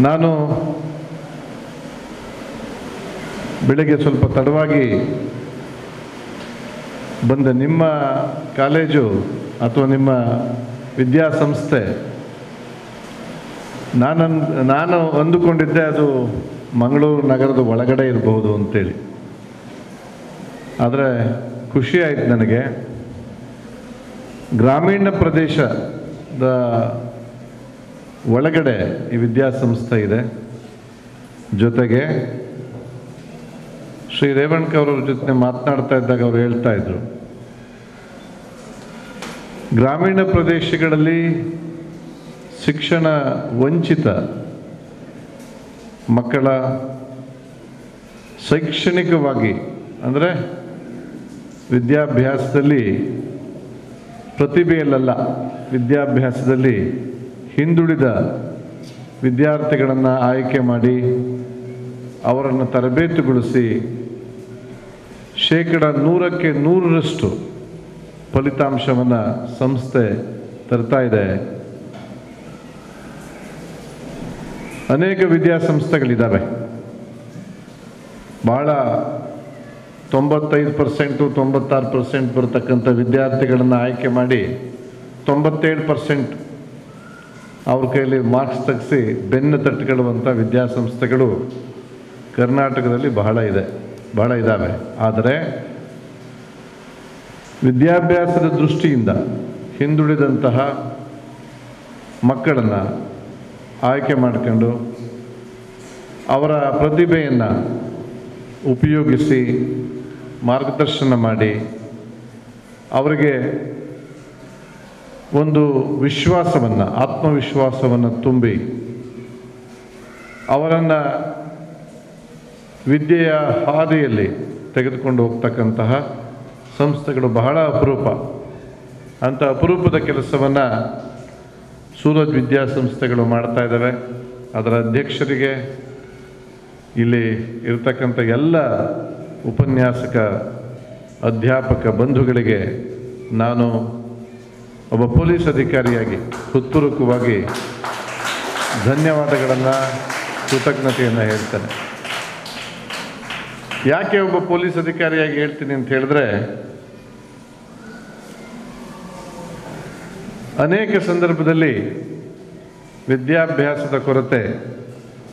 ನಾನು ಬೆಳಗ್ಗೆ ಸ್ವಲ್ಪ ತಡವಾಗಿ ಬಂದ ನಿಮ್ಮ ಕಾಲೇಜು ಅಥವಾ ನಿಮ್ಮ ವಿದ್ಯಾಸಂಸ್ಥೆ ನಾನು ಅಂದುಕೊಂಡಿದ್ದೆ ಅದು ಮಂಗಳೂರು ನಗರದ ಒಳಗಡೆ ಇರಬಹುದು ಅಂತೇಳಿ. ಆದರೆ ಖುಷಿ ಆಯಿತು ನನಗೆ. ಗ್ರಾಮೀಣ ಪ್ರದೇಶದ ಒಳಗಡೆ ಈ ವಿದ್ಯಾಸಂಸ್ಥೆ ಇದೆ. ಜೊತೆಗೆ ಶ್ರೀ ರೇವಣ್ಕರ್ ಅವ್ರ ಜೊತೆ ಮಾತನಾಡ್ತಾ ಇದ್ದಾಗ ಅವರು ಹೇಳ್ತಾ ಇದ್ರು, ಗ್ರಾಮೀಣ ಪ್ರದೇಶಗಳಲ್ಲಿ ಶಿಕ್ಷಣ ವಂಚಿತ ಮಕ್ಕಳ ಶೈಕ್ಷಣಿಕವಾಗಿ ಅಂದರೆ ವಿದ್ಯಾಭ್ಯಾಸದಲ್ಲಿ ಪ್ರತಿಭೆಯಲ್ಲ, ವಿದ್ಯಾಭ್ಯಾಸದಲ್ಲಿ ಹಿಂದುಳಿದ ವಿದ್ಯಾರ್ಥಿಗಳನ್ನು ಆಯ್ಕೆ ಮಾಡಿ ಅವರನ್ನು ತರಬೇತುಗೊಳಿಸಿ 100% ಫಲಿತಾಂಶವನ್ನು ಸಂಸ್ಥೆ ತರ್ತಾ ಇದೆ. ಅನೇಕ ವಿದ್ಯಾಸಂಸ್ಥೆಗಳಿದ್ದಾವೆ. ಬಹಳ 95% 96% ಬರತಕ್ಕಂಥ ವಿದ್ಯಾರ್ಥಿಗಳನ್ನು ಆಯ್ಕೆ ಮಾಡಿ 97% ಅವ್ರ ಕೈಯಲ್ಲಿ ಮಾರ್ಕ್ಸ್ ತೆಗೆಸಿ ಬೆನ್ನು ತಟ್ಟುಕೊಳ್ಳುವಂಥ ವಿದ್ಯಾಸಂಸ್ಥೆಗಳು ಕರ್ನಾಟಕದಲ್ಲಿ ಬಹಳ ಇದ್ದಾವೆ. ಆದರೆ ವಿದ್ಯಾಭ್ಯಾಸದ ದೃಷ್ಟಿಯಿಂದ ಹಿಂದುಳಿದಂತಹ ಮಕ್ಕಳನ್ನು ಆಯ್ಕೆ ಮಾಡಿಕೊಂಡು ಅವರ ಪ್ರತಿಭೆಯನ್ನು ಉಪಯೋಗಿಸಿ ಮಾರ್ಗದರ್ಶನ ಮಾಡಿ ಅವರಿಗೆ ಒಂದು ವಿಶ್ವಾಸವನ್ನು, ಆತ್ಮವಿಶ್ವಾಸವನ್ನು ತುಂಬಿ ಅವರನ್ನು ವಿದ್ಯೆಯ ಹಾದಿಯಲ್ಲಿ ತೆಗೆದುಕೊಂಡು ಹೋಗ್ತಕ್ಕಂತಹ ಸಂಸ್ಥೆಗಳು ಬಹಳ ಅಪರೂಪ. ಅಂಥ ಅಪರೂಪದ ಕೆಲಸವನ್ನು ಸೂರಜ್ ವಿದ್ಯಾಸಂಸ್ಥೆಗಳು ಮಾಡ್ತಾ ಇದ್ದಾವೆ. ಅದರ ಅಧ್ಯಕ್ಷರಿಗೆ, ಇಲ್ಲಿ ಇರತಕ್ಕಂಥ ಎಲ್ಲ ಉಪನ್ಯಾಸಕ ಅಧ್ಯಾಪಕ ಬಂಧುಗಳಿಗೆ ನಾನು ಒಬ್ಬ ಪೊಲೀಸ್ ಅಧಿಕಾರಿಯಾಗಿ ಹೃತ್ಪೂರ್ವಕವಾಗಿ ಧನ್ಯವಾದಗಳನ್ನು, ಕೃತಜ್ಞತೆಯನ್ನು ಹೇಳ್ತೇನೆ. ಯಾಕೆ ಒಬ್ಬ ಪೊಲೀಸ್ ಅಧಿಕಾರಿಯಾಗಿ ಹೇಳ್ತೀನಿ ಅಂತ ಹೇಳಿದ್ರೆ, ಅನೇಕ ಸಂದರ್ಭದಲ್ಲಿ ವಿದ್ಯಾಭ್ಯಾಸದ ಕೊರತೆ,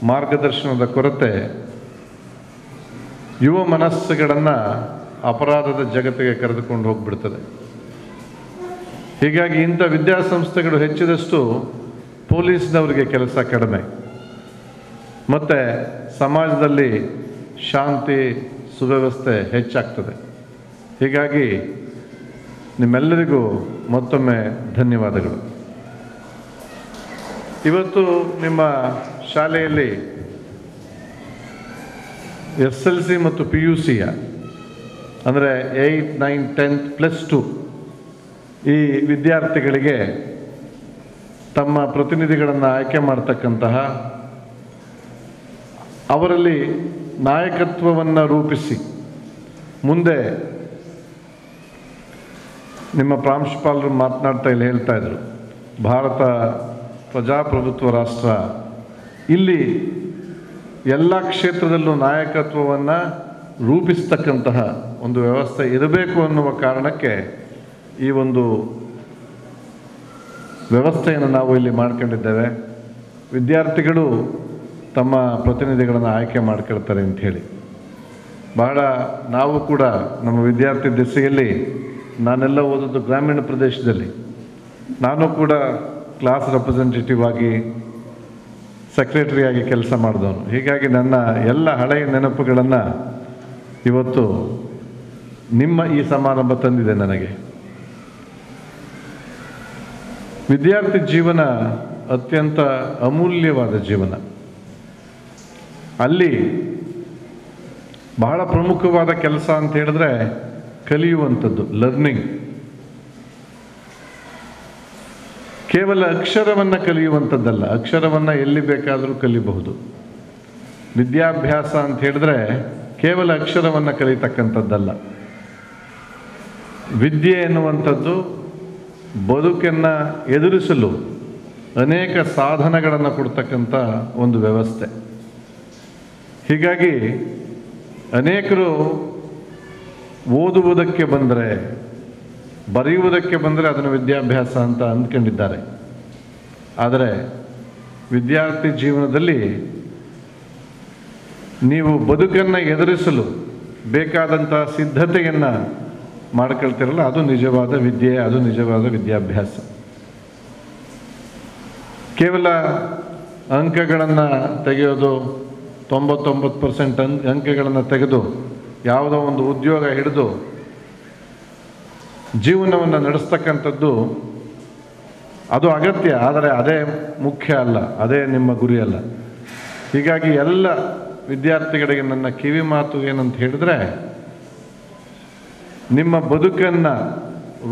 ಮಾರ್ಗದರ್ಶನದ ಕೊರತೆ ಯುವ ಮನಸ್ಸುಗಳನ್ನು ಅಪರಾಧದ ಜಗತ್ತಿಗೆ ಕರೆದುಕೊಂಡು ಹೋಗ್ಬಿಡ್ತದೆ. ಹೀಗಾಗಿ ಇಂಥ ವಿದ್ಯಾಸಂಸ್ಥೆಗಳು ಹೆಚ್ಚಿದಷ್ಟು ಪೊಲೀಸ್ನವರಿಗೆ ಕೆಲಸ ಕಡಿಮೆ, ಮತ್ತು ಸಮಾಜದಲ್ಲಿ ಶಾಂತಿ ಸುವ್ಯವಸ್ಥೆ ಹೆಚ್ಚಾಗ್ತದೆ. ಹೀಗಾಗಿ ನಿಮ್ಮೆಲ್ಲರಿಗೂ ಮತ್ತೊಮ್ಮೆ ಧನ್ಯವಾದಗಳು. ಇವತ್ತು ನಿಮ್ಮ ಶಾಲೆಯಲ್ಲಿ SLC ಮತ್ತು PUCಯ ಅಂದರೆ 8, 9, 10th +2 ಈ ವಿದ್ಯಾರ್ಥಿಗಳಿಗೆ ತಮ್ಮ ಪ್ರತಿನಿಧಿಗಳನ್ನು ಆಯ್ಕೆ ಮಾಡ್ತಕ್ಕಂತಹ, ಅವರಲ್ಲಿ ನಾಯಕತ್ವವನ್ನು ರೂಪಿಸಿ ಮುಂದೆ ನಿಮ್ಮ ಪ್ರಾಂಶುಪಾಲರು ಮಾತನಾಡ್ತಾ ಇಲ್ಲಿ ಹೇಳ್ತಾ ಇದ್ರು, ಭಾರತ ಪ್ರಜಾಪ್ರಭುತ್ವ ರಾಷ್ಟ್ರ, ಇಲ್ಲಿ ಎಲ್ಲ ಕ್ಷೇತ್ರದಲ್ಲೂ ನಾಯಕತ್ವವನ್ನು ರೂಪಿಸ್ತಕ್ಕಂತಹ ಒಂದು ವ್ಯವಸ್ಥೆ ಇರಬೇಕು ಅನ್ನುವ ಕಾರಣಕ್ಕೆ ಈ ಒಂದು ವ್ಯವಸ್ಥೆಯನ್ನು ನಾವು ಇಲ್ಲಿ ಮಾಡ್ಕೊಂಡಿದ್ದೇವೆ. ವಿದ್ಯಾರ್ಥಿಗಳು ತಮ್ಮ ಪ್ರತಿನಿಧಿಗಳನ್ನು ಆಯ್ಕೆ ಮಾಡ್ಕೊಳ್ತಾರೆ ಅಂಥೇಳಿ ಬಹಳ, ನಾವು ಕೂಡ ನಮ್ಮ ವಿದ್ಯಾರ್ಥಿ ದೆಸೆಯಲ್ಲಿ, ನಾನೆಲ್ಲ ಓದೋದು ಗ್ರಾಮೀಣ ಪ್ರದೇಶದಲ್ಲಿ, ನಾನು ಕೂಡ ಕ್ಲಾಸ್ ರೆಪ್ರೆಸೆಂಟೇಟಿವ್ ಆಗಿ, ಸೆಕ್ರೆಟರಿಯಾಗಿ ಕೆಲಸ ಮಾಡಿದವನು. ಹೀಗಾಗಿ ನನ್ನ ಎಲ್ಲ ಹಳೆಯ ನೆನಪುಗಳನ್ನು ಇವತ್ತು ನಿಮ್ಮ ಈ ಸಮಾರಂಭ ತಂದಿದೆ ನನಗೆ. ವಿದ್ಯಾರ್ಥಿ ಜೀವನ ಅತ್ಯಂತ ಅಮೂಲ್ಯವಾದ ಜೀವನ. ಅಲ್ಲಿ ಬಹಳ ಪ್ರಮುಖವಾದ ಕೆಲಸ ಅಂತ ಹೇಳಿದ್ರೆ ಕಲಿಯುವಂಥದ್ದು, ಲರ್ನಿಂಗ್. ಕೇವಲ ಅಕ್ಷರವನ್ನು ಕಲಿಯುವಂಥದ್ದಲ್ಲ, ಅಕ್ಷರವನ್ನು ಎಲ್ಲಿ ಬೇಕಾದರೂ ಕಲಿಬಹುದು. ವಿದ್ಯಾಭ್ಯಾಸ ಅಂತ ಹೇಳಿದ್ರೆ ಕೇವಲ ಅಕ್ಷರವನ್ನು ಕಲಿತಕ್ಕಂಥದ್ದಲ್ಲ. ವಿದ್ಯೆ ಎನ್ನುವಂಥದ್ದು ಬದುಕನ್ನು ಎದುರಿಸಲು ಅನೇಕ ಸಾಧನಗಳನ್ನು ಕೊಡ್ತಕ್ಕಂಥ ಒಂದು ವ್ಯವಸ್ಥೆ. ಹೀಗಾಗಿ ಅನೇಕರು ಓದುವುದಕ್ಕೆ ಬಂದರೆ, ಬರೆಯುವುದಕ್ಕೆ ಬಂದರೆ ಅದನ್ನು ವಿದ್ಯಾಭ್ಯಾಸ ಅಂತ ಅಂದ್ಕೊಂಡಿದ್ದಾರೆ. ಆದರೆ ವಿದ್ಯಾರ್ಥಿ ಜೀವನದಲ್ಲಿ ನೀವು ಬದುಕನ್ನು ಎದುರಿಸಲು ಬೇಕಾದಂಥ ಸಿದ್ಧತೆಯನ್ನು ಮಾಡ್ಕೊಳ್ತಿರಲ್ಲ, ಅದು ನಿಜವಾದ ವಿದ್ಯೆ, ಅದು ನಿಜವಾದ ವಿದ್ಯಾಭ್ಯಾಸ. ಕೇವಲ ಅಂಕಗಳನ್ನು ತೆಗೆಯೋದು, 99% ಅಂಕಗಳನ್ನು ತೆಗೆದು ಯಾವುದೋ ಒಂದು ಉದ್ಯೋಗ ಹಿಡಿದು ಜೀವನವನ್ನು ನಡೆಸ್ತಕ್ಕಂಥದ್ದು ಅದು ಅಗತ್ಯ, ಆದರೆ ಅದೇ ಮುಖ್ಯ ಅಲ್ಲ, ಅದೇ ನಿಮ್ಮ ಗುರಿ ಅಲ್ಲ. ಹೀಗಾಗಿ ಎಲ್ಲ ವಿದ್ಯಾರ್ಥಿಗಳಿಗೆ ನನ್ನ ಕಿವಿ ಮಾತು ಏನಂತ ಹೇಳಿದ್ರೆ, ನಿಮ್ಮ ಬದುಕನ್ನು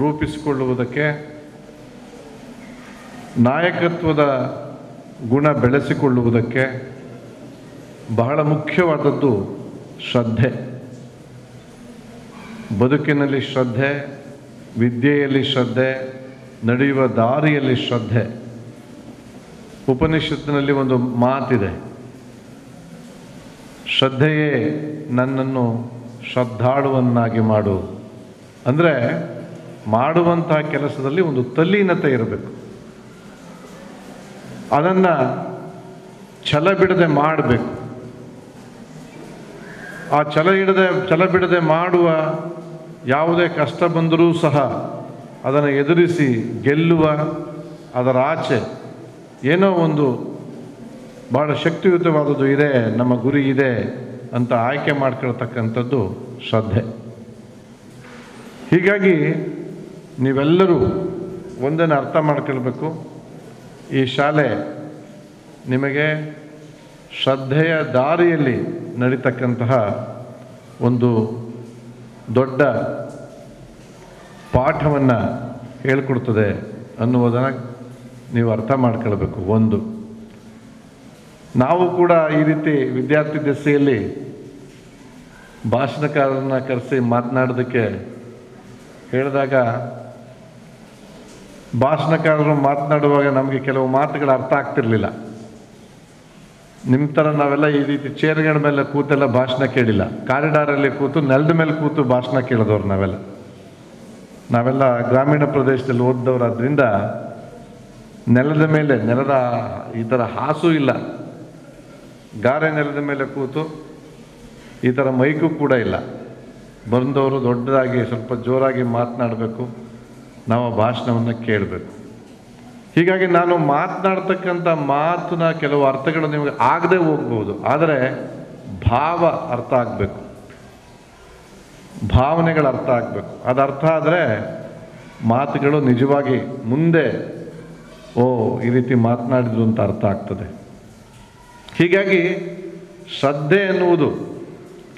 ರೂಪಿಸಿಕೊಳ್ಳುವುದಕ್ಕೆ, ನಾಯಕತ್ವದ ಗುಣ ಬೆಳೆಸಿಕೊಳ್ಳುವುದಕ್ಕೆ ಬಹಳ ಮುಖ್ಯವಾದದ್ದು ಶ್ರದ್ಧೆ. ಬದುಕಿನಲ್ಲಿ ಶ್ರದ್ಧೆ, ವಿದ್ಯೆಯಲ್ಲಿ ಶ್ರದ್ಧೆ, ನಡೆಯುವ ದಾರಿಯಲ್ಲಿ ಶ್ರದ್ಧೆ. ಉಪನಿಷತ್ತಿನಲ್ಲಿ ಒಂದು ಮಾತಿದೆ, ಶ್ರದ್ಧೆಯೇ ನನ್ನನ್ನು ಶ್ರದ್ಧಾಳುವನ್ನಾಗಿ ಮಾಡು. ಅಂದರೆ ಮಾಡುವಂತಹ ಕೆಲಸದಲ್ಲಿ ಒಂದು ತಲ್ಲೀನತೆ ಇರಬೇಕು. ಅದನ್ನು ಛಲ ಬಿಡದೆ ಮಾಡಬೇಕು. ಆ ಛಲ ಬಿಡದೆ ಮಾಡುವ ಯಾವುದೇ ಕಷ್ಟ ಬಂದರೂ ಸಹ ಅದನ್ನು ಎದುರಿಸಿ ಗೆಲ್ಲುವ, ಅದರ ಆಚೆ ಏನೋ ಒಂದು ಭಾಳ ಶಕ್ತಿಯುತವಾದದ್ದು ಇದೆ, ನಮ್ಮ ಗುರಿ ಇದೆ ಅಂತ ಆಯ್ಕೆ ಮಾಡ್ಕೊಳ್ತಕ್ಕಂಥದ್ದು ಶ್ರದ್ಧೆ. ಹೀಗಾಗಿ ನೀವೆಲ್ಲರೂ ಒಂದನ್ನು ಅರ್ಥ ಮಾಡ್ಕೊಳ್ಬೇಕು, ಈ ಶಾಲೆ ನಿಮಗೆ ಶ್ರದ್ಧೆಯ ದಾರಿಯಲ್ಲಿ ನಡೀತಕ್ಕಂತಹ ಒಂದು ದೊಡ್ಡ ಪಾಠವನ್ನು ಹೇಳಿಕೊಡ್ತದೆ ಅನ್ನುವುದನ್ನು ನೀವು ಅರ್ಥ ಮಾಡ್ಕೊಳ್ಬೇಕು. ಒಂದು, ನಾವು ಕೂಡ ಈ ರೀತಿ ವಿದ್ಯಾರ್ಥಿ ದೆಸೆಯಲ್ಲಿ ಭಾಷಣಕಾರರನ್ನ ಕರೆಸಿ ಮಾತನಾಡೋದಕ್ಕೆ ಹೇಳಿದಾಗ, ಭಾಷಣಕಾರರು ಮಾತನಾಡುವಾಗ ನಮಗೆ ಕೆಲವು ಮಾತುಗಳು ಅರ್ಥ ಆಗ್ತಿರ್ಲಿಲ್ಲ. ನಿಮ್ಮ ಥರ ನಾವೆಲ್ಲ ಈ ರೀತಿ ಚೇರ್ಗಳ ಮೇಲೆ ಕೂತೆಲ್ಲ ಭಾಷಣ ಕೇಳಿಲ್ಲ. ಕಾರಿಡಾರಲ್ಲಿ ಕೂತು, ನೆಲದ ಮೇಲೆ ಕೂತು ಭಾಷಣ ಕೇಳಿದವ್ರು ನಾವೆಲ್ಲ ಗ್ರಾಮೀಣ ಪ್ರದೇಶದಲ್ಲಿ ಓದಿದವರಾದ್ರಿಂದ ನೆಲದ ಮೇಲೆ, ನೆಲದ ಈ ಥರ ಹಾಸು ಇಲ್ಲ, ಗಾರೆ ನೆಲದ ಮೇಲೆ ಕೂತು, ಈ ಥರ ಮೈಕು ಕೂಡ ಇಲ್ಲ. ಬಂದವರು ದೊಡ್ಡದಾಗಿ ಸ್ವಲ್ಪ ಜೋರಾಗಿ ಮಾತನಾಡಬೇಕು, ನಾವು ಭಾಷಣವನ್ನು ಕೇಳಬೇಕು. ಹೀಗಾಗಿ ನಾನು ಮಾತನಾಡ್ತಕ್ಕಂಥ ಮಾತಿನ ಕೆಲವು ಅರ್ಥಗಳು ನಿಮಗೆ ಆಗದೆ ಹೋಗ್ಬೋದು, ಆದರೆ ಭಾವ ಅರ್ಥ ಆಗಬೇಕು, ಭಾವನೆಗಳು ಅರ್ಥ ಆಗಬೇಕು. ಅದು ಅರ್ಥ ಆದರೆ ಮಾತುಗಳು ನಿಜವಾಗಿ ಮುಂದೆ ಓ ಈ ರೀತಿ ಮಾತನಾಡಿದ್ರು ಅಂತ ಅರ್ಥ ಆಗ್ತದೆ. ಹೀಗಾಗಿ ಶ್ರದ್ಧೆ ಎನ್ನುವುದು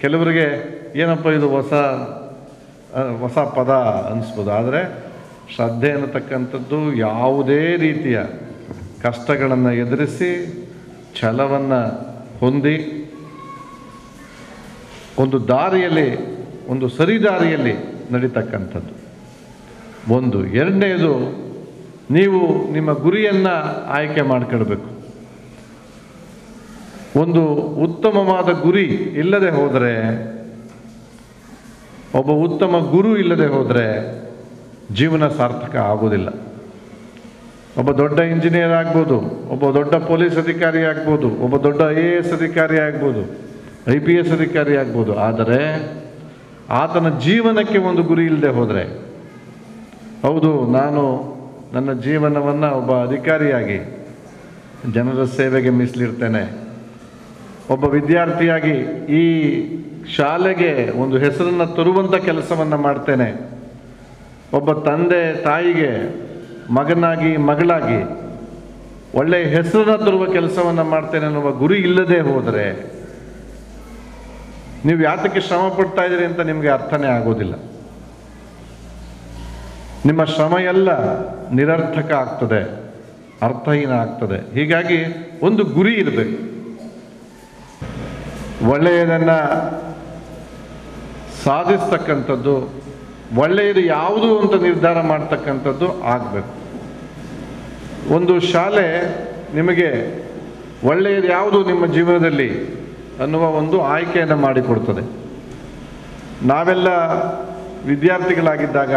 ಕೆಲವರಿಗೆ ಏನಪ್ಪ ಇದು ಹೊಸ ಪದ ಅನಿಸ್ಬೋದು, ಆದರೆ ಶ್ರದ್ಧೆ ಅನ್ನತಕ್ಕಂಥದ್ದು ಯಾವುದೇ ರೀತಿಯ ಕಷ್ಟಗಳನ್ನು ಎದುರಿಸಿ ಛಲವನ್ನು ಹೊಂದಿ ಒಂದು ದಾರಿಯಲ್ಲಿ, ಒಂದು ಸರಿದಾರಿಯಲ್ಲಿ ನಡೀತಕ್ಕಂಥದ್ದು ಒಂದು. ಎರಡನೇದು, ನೀವು ನಿಮ್ಮ ಗುರಿಯನ್ನು ಆಯ್ಕೆ ಮಾಡ್ಕೊಳ್ಬೇಕು. ಒಂದು ಉತ್ತಮವಾದ ಗುರಿ ಇಲ್ಲದೆ ಹೋದರೆ, ಒಬ್ಬ ಉತ್ತಮ ಗುರು ಇಲ್ಲದೆ ಹೋದರೆ ಜೀವನ ಸಾರ್ಥಕ ಆಗೋದಿಲ್ಲ. ಒಬ್ಬ ದೊಡ್ಡ ಇಂಜಿನಿಯರ್ ಆಗ್ಬೋದು, ಒಬ್ಬ ದೊಡ್ಡ ಪೊಲೀಸ್ ಅಧಿಕಾರಿ ಆಗ್ಬೋದು, ಒಬ್ಬ ದೊಡ್ಡ IAS ಅಧಿಕಾರಿ ಆಗ್ಬೋದು, IPS ಅಧಿಕಾರಿ ಆಗ್ಬೋದು, ಆದರೆ ಆತನ ಜೀವನಕ್ಕೆ ಒಂದು ಗುರಿ ಇಲ್ಲದೆ ಹೋದರೆ, ಹೌದು ನಾನು ನನ್ನ ಜೀವನವನ್ನು ಒಬ್ಬ ಅಧಿಕಾರಿಯಾಗಿ ಜನರ ಸೇವೆಗೆ ಮೀಸಲಿಡ್ತೇನೆ, ಒಬ್ಬ ವಿದ್ಯಾರ್ಥಿಯಾಗಿ ಈ ಶಾಲೆಗೆ ಒಂದು ಹೆಸರನ್ನು ತರುವಂಥ ಕೆಲಸವನ್ನು ಮಾಡ್ತೇನೆ, ಒಬ್ಬ ತಂದೆ ತಾಯಿಗೆ ಮಗನಾಗಿ ಮಗಳಾಗಿ ಒಳ್ಳೆಯ ಹೆಸರನ್ನು ತರುವ ಕೆಲಸವನ್ನು ಮಾಡ್ತೇನೆ ಅನ್ನುವ ಗುರಿ ಇಲ್ಲದೆ ಹೋದರೆ ನೀವು ಯಾತಕ್ಕೆ ಶ್ರಮ ಪಡ್ತಾ ಇದ್ದೀರಿ ಅಂತ ನಿಮಗೆ ಅರ್ಥನೇ ಆಗೋದಿಲ್ಲ. ನಿಮ್ಮ ಶ್ರಮ ಎಲ್ಲ ನಿರರ್ಥಕ ಆಗ್ತದೆ, ಅರ್ಥಹೀನ ಆಗ್ತದೆ. ಹೀಗಾಗಿ ಒಂದು ಗುರಿ ಇರಬೇಕು. ಒಳ್ಳೆಯದನ್ನು ಸಾಧಿಸ್ತಕ್ಕಂಥದ್ದು, ಒಳ್ಳೆಯದು ಯಾವುದು ಅಂತ ನಿರ್ಧಾರ ಮಾಡ್ತಕ್ಕಂಥದ್ದು ಆಗಬೇಕು. ಒಂದು ಶಾಲೆ ನಿಮಗೆ ಒಳ್ಳೆಯದು ಯಾವುದು ನಿಮ್ಮ ಜೀವನದಲ್ಲಿ ಅನ್ನುವ ಒಂದು ಆಯ್ಕೆಯನ್ನು ಮಾಡಿಕೊಡ್ತದೆ. ನಾವೆಲ್ಲ ವಿದ್ಯಾರ್ಥಿಗಳಾಗಿದ್ದಾಗ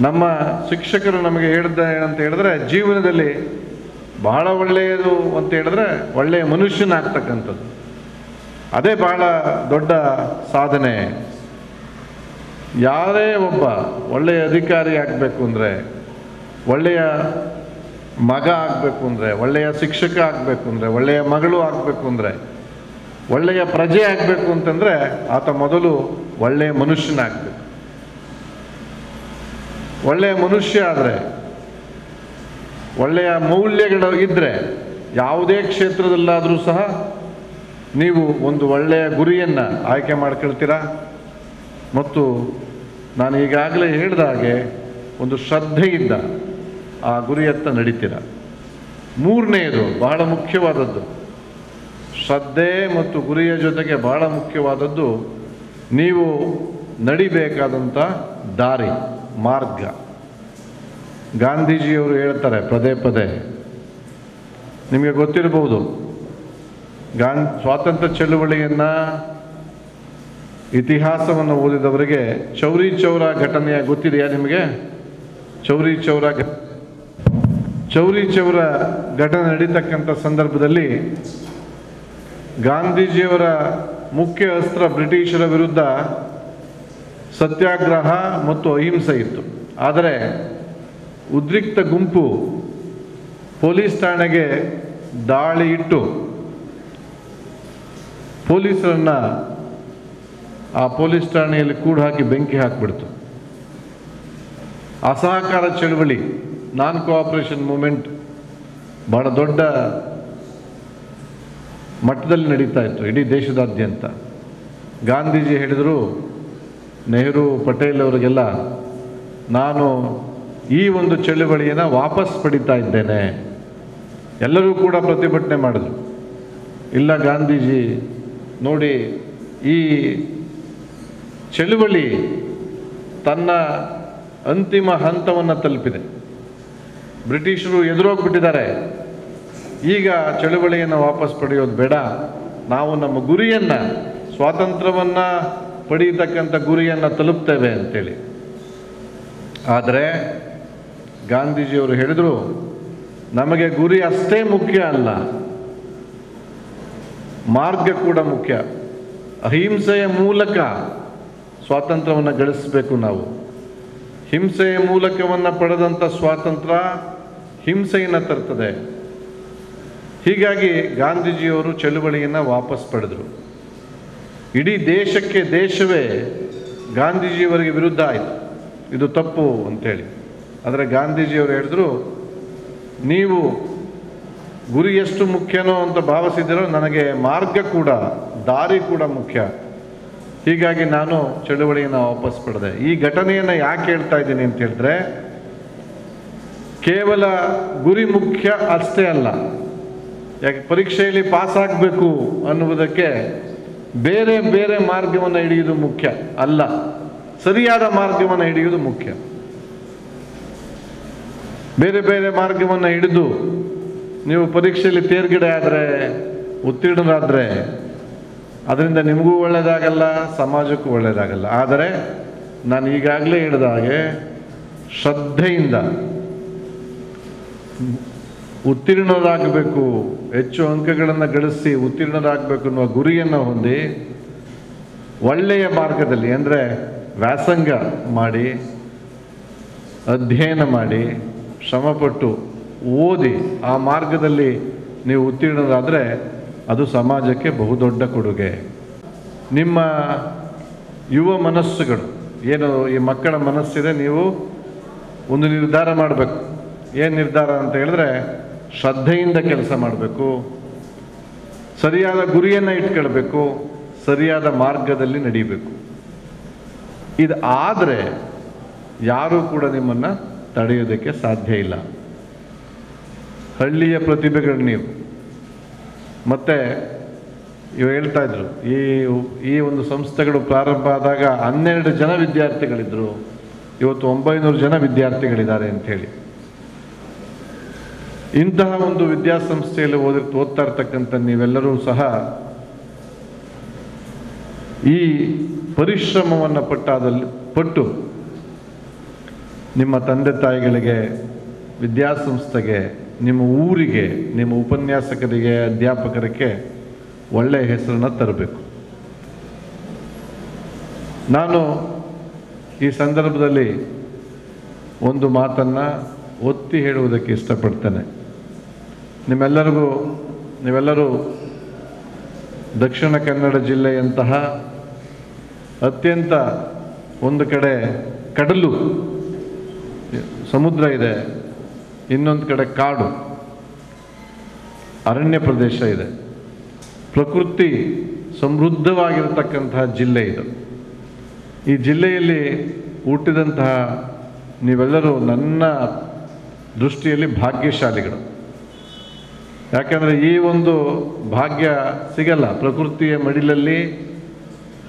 ನಮ್ಮ ಶಿಕ್ಷಕರು ನಮಗೆ ಹೇಳಿದ ಏನಂತ ಹೇಳಿದ್ರೆ, ಜೀವನದಲ್ಲಿ ಬಹಳ ಒಳ್ಳೆಯದು ಅಂತ ಹೇಳಿದ್ರೆ ಒಳ್ಳೆಯ ಮನುಷ್ಯನಾಗ್ತಕ್ಕಂಥದ್ದು, ಅದೇ ಬಹಳ ದೊಡ್ಡ ಸಾಧನೆ. ಯಾರೇ ಒಬ್ಬ ಒಳ್ಳೆಯ ಅಧಿಕಾರಿ ಆಗಬೇಕು ಅಂದರೆ, ಒಳ್ಳೆಯ ಮಗ ಆಗಬೇಕು ಅಂದರೆ, ಒಳ್ಳೆಯ ಶಿಕ್ಷಕ ಆಗಬೇಕು ಅಂದರೆ, ಒಳ್ಳೆಯ ಮಗಳು ಆಗಬೇಕು ಅಂದರೆ, ಒಳ್ಳೆಯ ಪ್ರಜೆ ಆಗಬೇಕು ಅಂತಂದರೆ ಆತ ಮೊದಲು ಒಳ್ಳೆಯ ಮನುಷ್ಯನಾಗಬೇಕು. ಒಳ್ಳೆಯ ಮನುಷ್ಯ ಆದರೆ, ಒಳ್ಳೆಯ ಮೌಲ್ಯಗಳು ಇದ್ದರೆ ಯಾವುದೇ ಕ್ಷೇತ್ರದಲ್ಲಾದರೂ ಸಹ ನೀವು ಒಂದು ಒಳ್ಳೆಯ ಗುರಿಯನ್ನು ಆಯ್ಕೆ ಮಾಡ್ಕೊಳ್ತೀರಾ ಮತ್ತು ನಾನು ಈಗಾಗಲೇ ಹೇಳಿದ ಹಾಗೆ ಒಂದು ಶ್ರದ್ಧೆಯಿಂದ ಆ ಗುರಿಯತ್ತ ನಡೀತೀರ. ಮೂರನೆಯದು ಬಹಳ ಮುಖ್ಯವಾದದ್ದು, ಶ್ರದ್ಧೆ ಮತ್ತು ಗುರಿಯ ಜೊತೆಗೆ ಬಹಳ ಮುಖ್ಯವಾದದ್ದು ನೀವು ನಡಿಬೇಕಾದಂಥ ದಾರಿ, ಮಾರ್ಗ. ಗಾಂಧೀಜಿಯವರು ಹೇಳ್ತಾರೆ ಪದೇ ಪದೇ, ನಿಮಗೆ ಗೊತ್ತಿರಬಹುದು, ಸ್ವಾತಂತ್ರ್ಯ ಚಳುವಳಿಯನ್ನು ಇತಿಹಾಸವನ್ನು ಓದಿದವರಿಗೆ ಚೌರಿ ಚೌರ ಘಟನೆಯ ಗೊತ್ತಿದೆಯಾ ನಿಮಗೆ? ಚೌರಿ ಚೌರ ಘಟನೆ ನಡೀತಕ್ಕಂಥ ಸಂದರ್ಭದಲ್ಲಿ ಗಾಂಧೀಜಿಯವರ ಮುಖ್ಯ ಅಸ್ತ್ರ ಬ್ರಿಟಿಷರ ವಿರುದ್ಧ ಸತ್ಯಾಗ್ರಹ ಮತ್ತು ಅಹಿಂಸೆ ಇತ್ತು. ಆದರೆ ಉದ್ರಿಕ್ತ ಗುಂಪು ಪೊಲೀಸ್ ಠಾಣೆಗೆ ದಾಳಿ ಇಟ್ಟು ಪೊಲೀಸರನ್ನು ಆ ಪೊಲೀಸ್ ಠಾಣೆಯಲ್ಲಿ ಕೂಡ ಹಾಕಿ ಬೆಂಕಿ ಹಾಕಿಬಿಡ್ತು. ಅಸಹಕಾರ ಚಳವಳಿ, ನಾನ್ ಕೋಆಪರೇಷನ್ ಮೂಮೆಂಟ್ ಬಹಳ ದೊಡ್ಡ ಮಟ್ಟದಲ್ಲಿ ನಡೀತಾ ಇತ್ತು ಇಡೀ ದೇಶದಾದ್ಯಂತ. ಗಾಂಧೀಜಿ ಹೇಳಿದರು, ನೆಹರು, ಪಟೇಲ್ ಅವರಿಗೆಲ್ಲ, ನಾನು ಈ ಒಂದು ಚಳುವಳಿಯನ್ನು ವಾಪಸ್ ಪಡಿತಾ ಇದ್ದೇನೆ. ಎಲ್ಲರೂ ಕೂಡ ಪ್ರತಿಭಟನೆ ಮಾಡಿದ್ರು. ಇಲ್ಲ ಗಾಂಧೀಜಿ, ನೋಡಿ ಈ ಚಳುವಳಿ ತನ್ನ ಅಂತಿಮ ಹಂತವನ್ನು ತಲುಪಿದೆ, ಬ್ರಿಟಿಷರು ಎದುರೋಗ್ಬಿಟ್ಟಿದ್ದಾರೆ, ಈಗ ಚಳುವಳಿಯನ್ನು ವಾಪಸ್ ಪಡೆಯೋದು ಬೇಡ, ನಾವು ನಮ್ಮ ಗುರಿಯನ್ನು, ಸ್ವಾತಂತ್ರ್ಯವನ್ನು ಪಡೆಯತಕ್ಕಂಥ ಗುರಿಯನ್ನು ತಲುಪ್ತೇವೆ ಅಂತೇಳಿ. ಆದರೆ ಗಾಂಧೀಜಿಯವರು ಹೇಳಿದರು, ನಮಗೆ ಗುರಿ ಅಷ್ಟೇ ಮುಖ್ಯ ಅಲ್ಲ, ಮಾರ್ಗ ಕೂಡ ಮುಖ್ಯ. ಅಹಿಂಸೆಯ ಮೂಲಕ ಸ್ವಾತಂತ್ರ್ಯವನ್ನು ಗಳಿಸಬೇಕು ನಾವು. ಹಿಂಸೆಯ ಮೂಲಕವನ್ನು ಪಡೆದಂಥ ಸ್ವಾತಂತ್ರ್ಯ ಹಿಂಸೆಯನ್ನು ತರ್ತದೆ. ಹೀಗಾಗಿ ಗಾಂಧೀಜಿಯವರು ಚಳುವಳಿಯನ್ನು ವಾಪಸ್ ಪಡೆದರು. ಇಡೀ ದೇಶವೇ ಗಾಂಧೀಜಿಯವರಿಗೆ ವಿರುದ್ಧ ಆಯಿತು, ಇದು ತಪ್ಪು ಅಂತೇಳಿ. ಆದರೆ ಗಾಂಧೀಜಿಯವರು ಹೇಳಿದ್ರು, ನೀವು ಗುರಿ ಎಷ್ಟು ಮುಖ್ಯನೋ ಅಂತ ಭಾವಿಸಿದಿರೋ, ನನಗೆ ಮಾರ್ಗ ಕೂಡ, ದಾರಿ ಕೂಡ ಮುಖ್ಯ. ಹೀಗಾಗಿ ನಾನು ಚಳುವಳಿಯನ್ನು ವಾಪಸ್ ಪಡೆದೆ. ಈ ಘಟನೆಯನ್ನು ಯಾಕೆ ಹೇಳ್ತಾ ಇದ್ದೀನಿ ಅಂತ ಹೇಳಿದ್ರೆ, ಕೇವಲ ಗುರಿ ಮುಖ್ಯ ಅಷ್ಟೇ ಅಲ್ಲ, ಯಾಕೆ ಪರೀಕ್ಷೆಯಲ್ಲಿ ಪಾಸ್ ಆಗಬೇಕು ಅನ್ನುವುದಕ್ಕೆ ಬೇರೆ ಬೇರೆ ಮಾರ್ಗವನ್ನು ಹಿಡಿಯುವುದು ಮುಖ್ಯ ಅಲ್ಲ, ಸರಿಯಾದ ಮಾರ್ಗವನ್ನು ಹಿಡಿಯುವುದು ಮುಖ್ಯ. ಬೇರೆ ಬೇರೆ ಮಾರ್ಗವನ್ನು ಹಿಡಿದು ನೀವು ಪರೀಕ್ಷೆಯಲ್ಲಿ ತೇರ್ಗಡೆ ಆದರೆ, ಉತ್ತೀರ್ಣರಾದರೆ, ಅದರಿಂದ ನಿಮಗೂ ಒಳ್ಳೆಯದಾಗಲ್ಲ, ಸಮಾಜಕ್ಕೂ ಒಳ್ಳೆಯದಾಗಲ್ಲ. ಆದರೆ ನಾನು ಈಗಾಗಲೇ ಹೇಳಿದ ಹಾಗೆ ಶ್ರದ್ಧೆಯಿಂದ ಉತ್ತೀರ್ಣರಾಗಬೇಕು, ಹೆಚ್ಚು ಅಂಕಗಳನ್ನು ಗಳಿಸಿ ಉತ್ತೀರ್ಣರಾಗಬೇಕು ಅನ್ನುವ ಗುರಿಯನ್ನು ಹೊಂದಿ ಒಳ್ಳೆಯ ಮಾರ್ಗದಲ್ಲಿ, ಅಂದರೆ ವ್ಯಾಸಂಗ ಮಾಡಿ, ಅಧ್ಯಯನ ಮಾಡಿ, ಶ್ರಮಪಟ್ಟು ಓದಿ ಆ ಮಾರ್ಗದಲ್ಲಿ ನೀವು ಉತ್ತೀರ್ಣರಾದರೆ ಅದು ಸಮಾಜಕ್ಕೆ ಬಹುದೊಡ್ಡ ಕೊಡುಗೆ. ನಿಮ್ಮ ಯುವ ಮನಸ್ಸುಗಳು, ಏನು ಈ ಮಕ್ಕಳ ಮನಸ್ಸಿದೆ, ನೀವು ಒಂದು ನಿರ್ಧಾರ ಮಾಡಬೇಕು. ಏನು ನಿರ್ಧಾರ ಅಂತ ಹೇಳಿದ್ರೆ, ಶ್ರದ್ಧೆಯಿಂದ ಕೆಲಸ ಮಾಡಬೇಕು, ಸರಿಯಾದ ಗುರಿಯನ್ನು ಇಟ್ಕೊಳ್ಬೇಕು, ಸರಿಯಾದ ಮಾರ್ಗದಲ್ಲಿ ನಡೀಬೇಕು. ಇದು ಆದರೆ ಯಾರೂ ಕೂಡ ನಿಮ್ಮನ್ನು ತಡೆಯೋದಕ್ಕೆ ಸಾಧ್ಯ ಇಲ್ಲ. ಹಳ್ಳಿಯ ಪ್ರತಿಭೆಗಳು ನೀವು. ಮತ್ತು ಇವು ಹೇಳ್ತಾ ಇದ್ರು, ಈ ಒಂದು ಸಂಸ್ಥೆಗಳು ಪ್ರಾರಂಭ ಆದಾಗ 12 ಜನ ವಿದ್ಯಾರ್ಥಿಗಳಿದ್ದರು, ಇವತ್ತು 900 ಜನ ವಿದ್ಯಾರ್ಥಿಗಳಿದ್ದಾರೆ ಅಂಥೇಳಿ. ಇಂತಹ ಒಂದು ವಿದ್ಯಾಸಂಸ್ಥೆಯಲ್ಲಿ ಓದ್ತಾ ಇರ್ತಕ್ಕಂಥ ನೀವೆಲ್ಲರೂ ಸಹ ಈ ಪರಿಶ್ರಮವನ್ನು ಪಟ್ಟು ನಿಮ್ಮ ತಂದೆ ತಾಯಿಗಳಿಗೆ, ವಿದ್ಯಾಸಂಸ್ಥೆಗೆ, ನಿಮ್ಮ ಊರಿಗೆ, ನಿಮ್ಮ ಉಪನ್ಯಾಸಕರಿಗೆ, ಅಧ್ಯಾಪಕರಿಗೆ ಒಳ್ಳೆಯ ಹೆಸರನ್ನು ತರಬೇಕು. ನಾನು ಈ ಸಂದರ್ಭದಲ್ಲಿ ಒಂದು ಮಾತನ್ನು ಒತ್ತಿ ಹೇಳುವುದಕ್ಕೆ ಇಷ್ಟಪಡ್ತೇನೆ. ನೀವೆಲ್ಲರೂ ದಕ್ಷಿಣ ಕನ್ನಡ ಜಿಲ್ಲೆಯಂತಹ ಅತ್ಯಂತ ಒಂದು ಕಡೆ ಕಡಲು ಸಮುದ್ರ ಇದೆ, ಇನ್ನೊಂದು ಕಡೆ ಕಾಡು ಅರಣ್ಯ ಪ್ರದೇಶ ಇದೆ, ಪ್ರಕೃತಿ ಸಮೃದ್ಧವಾಗಿರತಕ್ಕಂತಹ ಜಿಲ್ಲೆ ಇದು. ಈ ಜಿಲ್ಲೆಯಲ್ಲಿ ಹುಟ್ಟಿದಂತಹ ನೀವೆಲ್ಲರೂ ನನ್ನ ದೃಷ್ಟಿಯಲ್ಲಿ ಭಾಗ್ಯಶಾಲಿಗಳು. ಯಾಕೆಂದರೆ ಈ ಒಂದು ಭಾಗ್ಯ ಸಿಗಲ್ಲ. ಪ್ರಕೃತಿಯ ಮಡಿಲಲ್ಲಿ,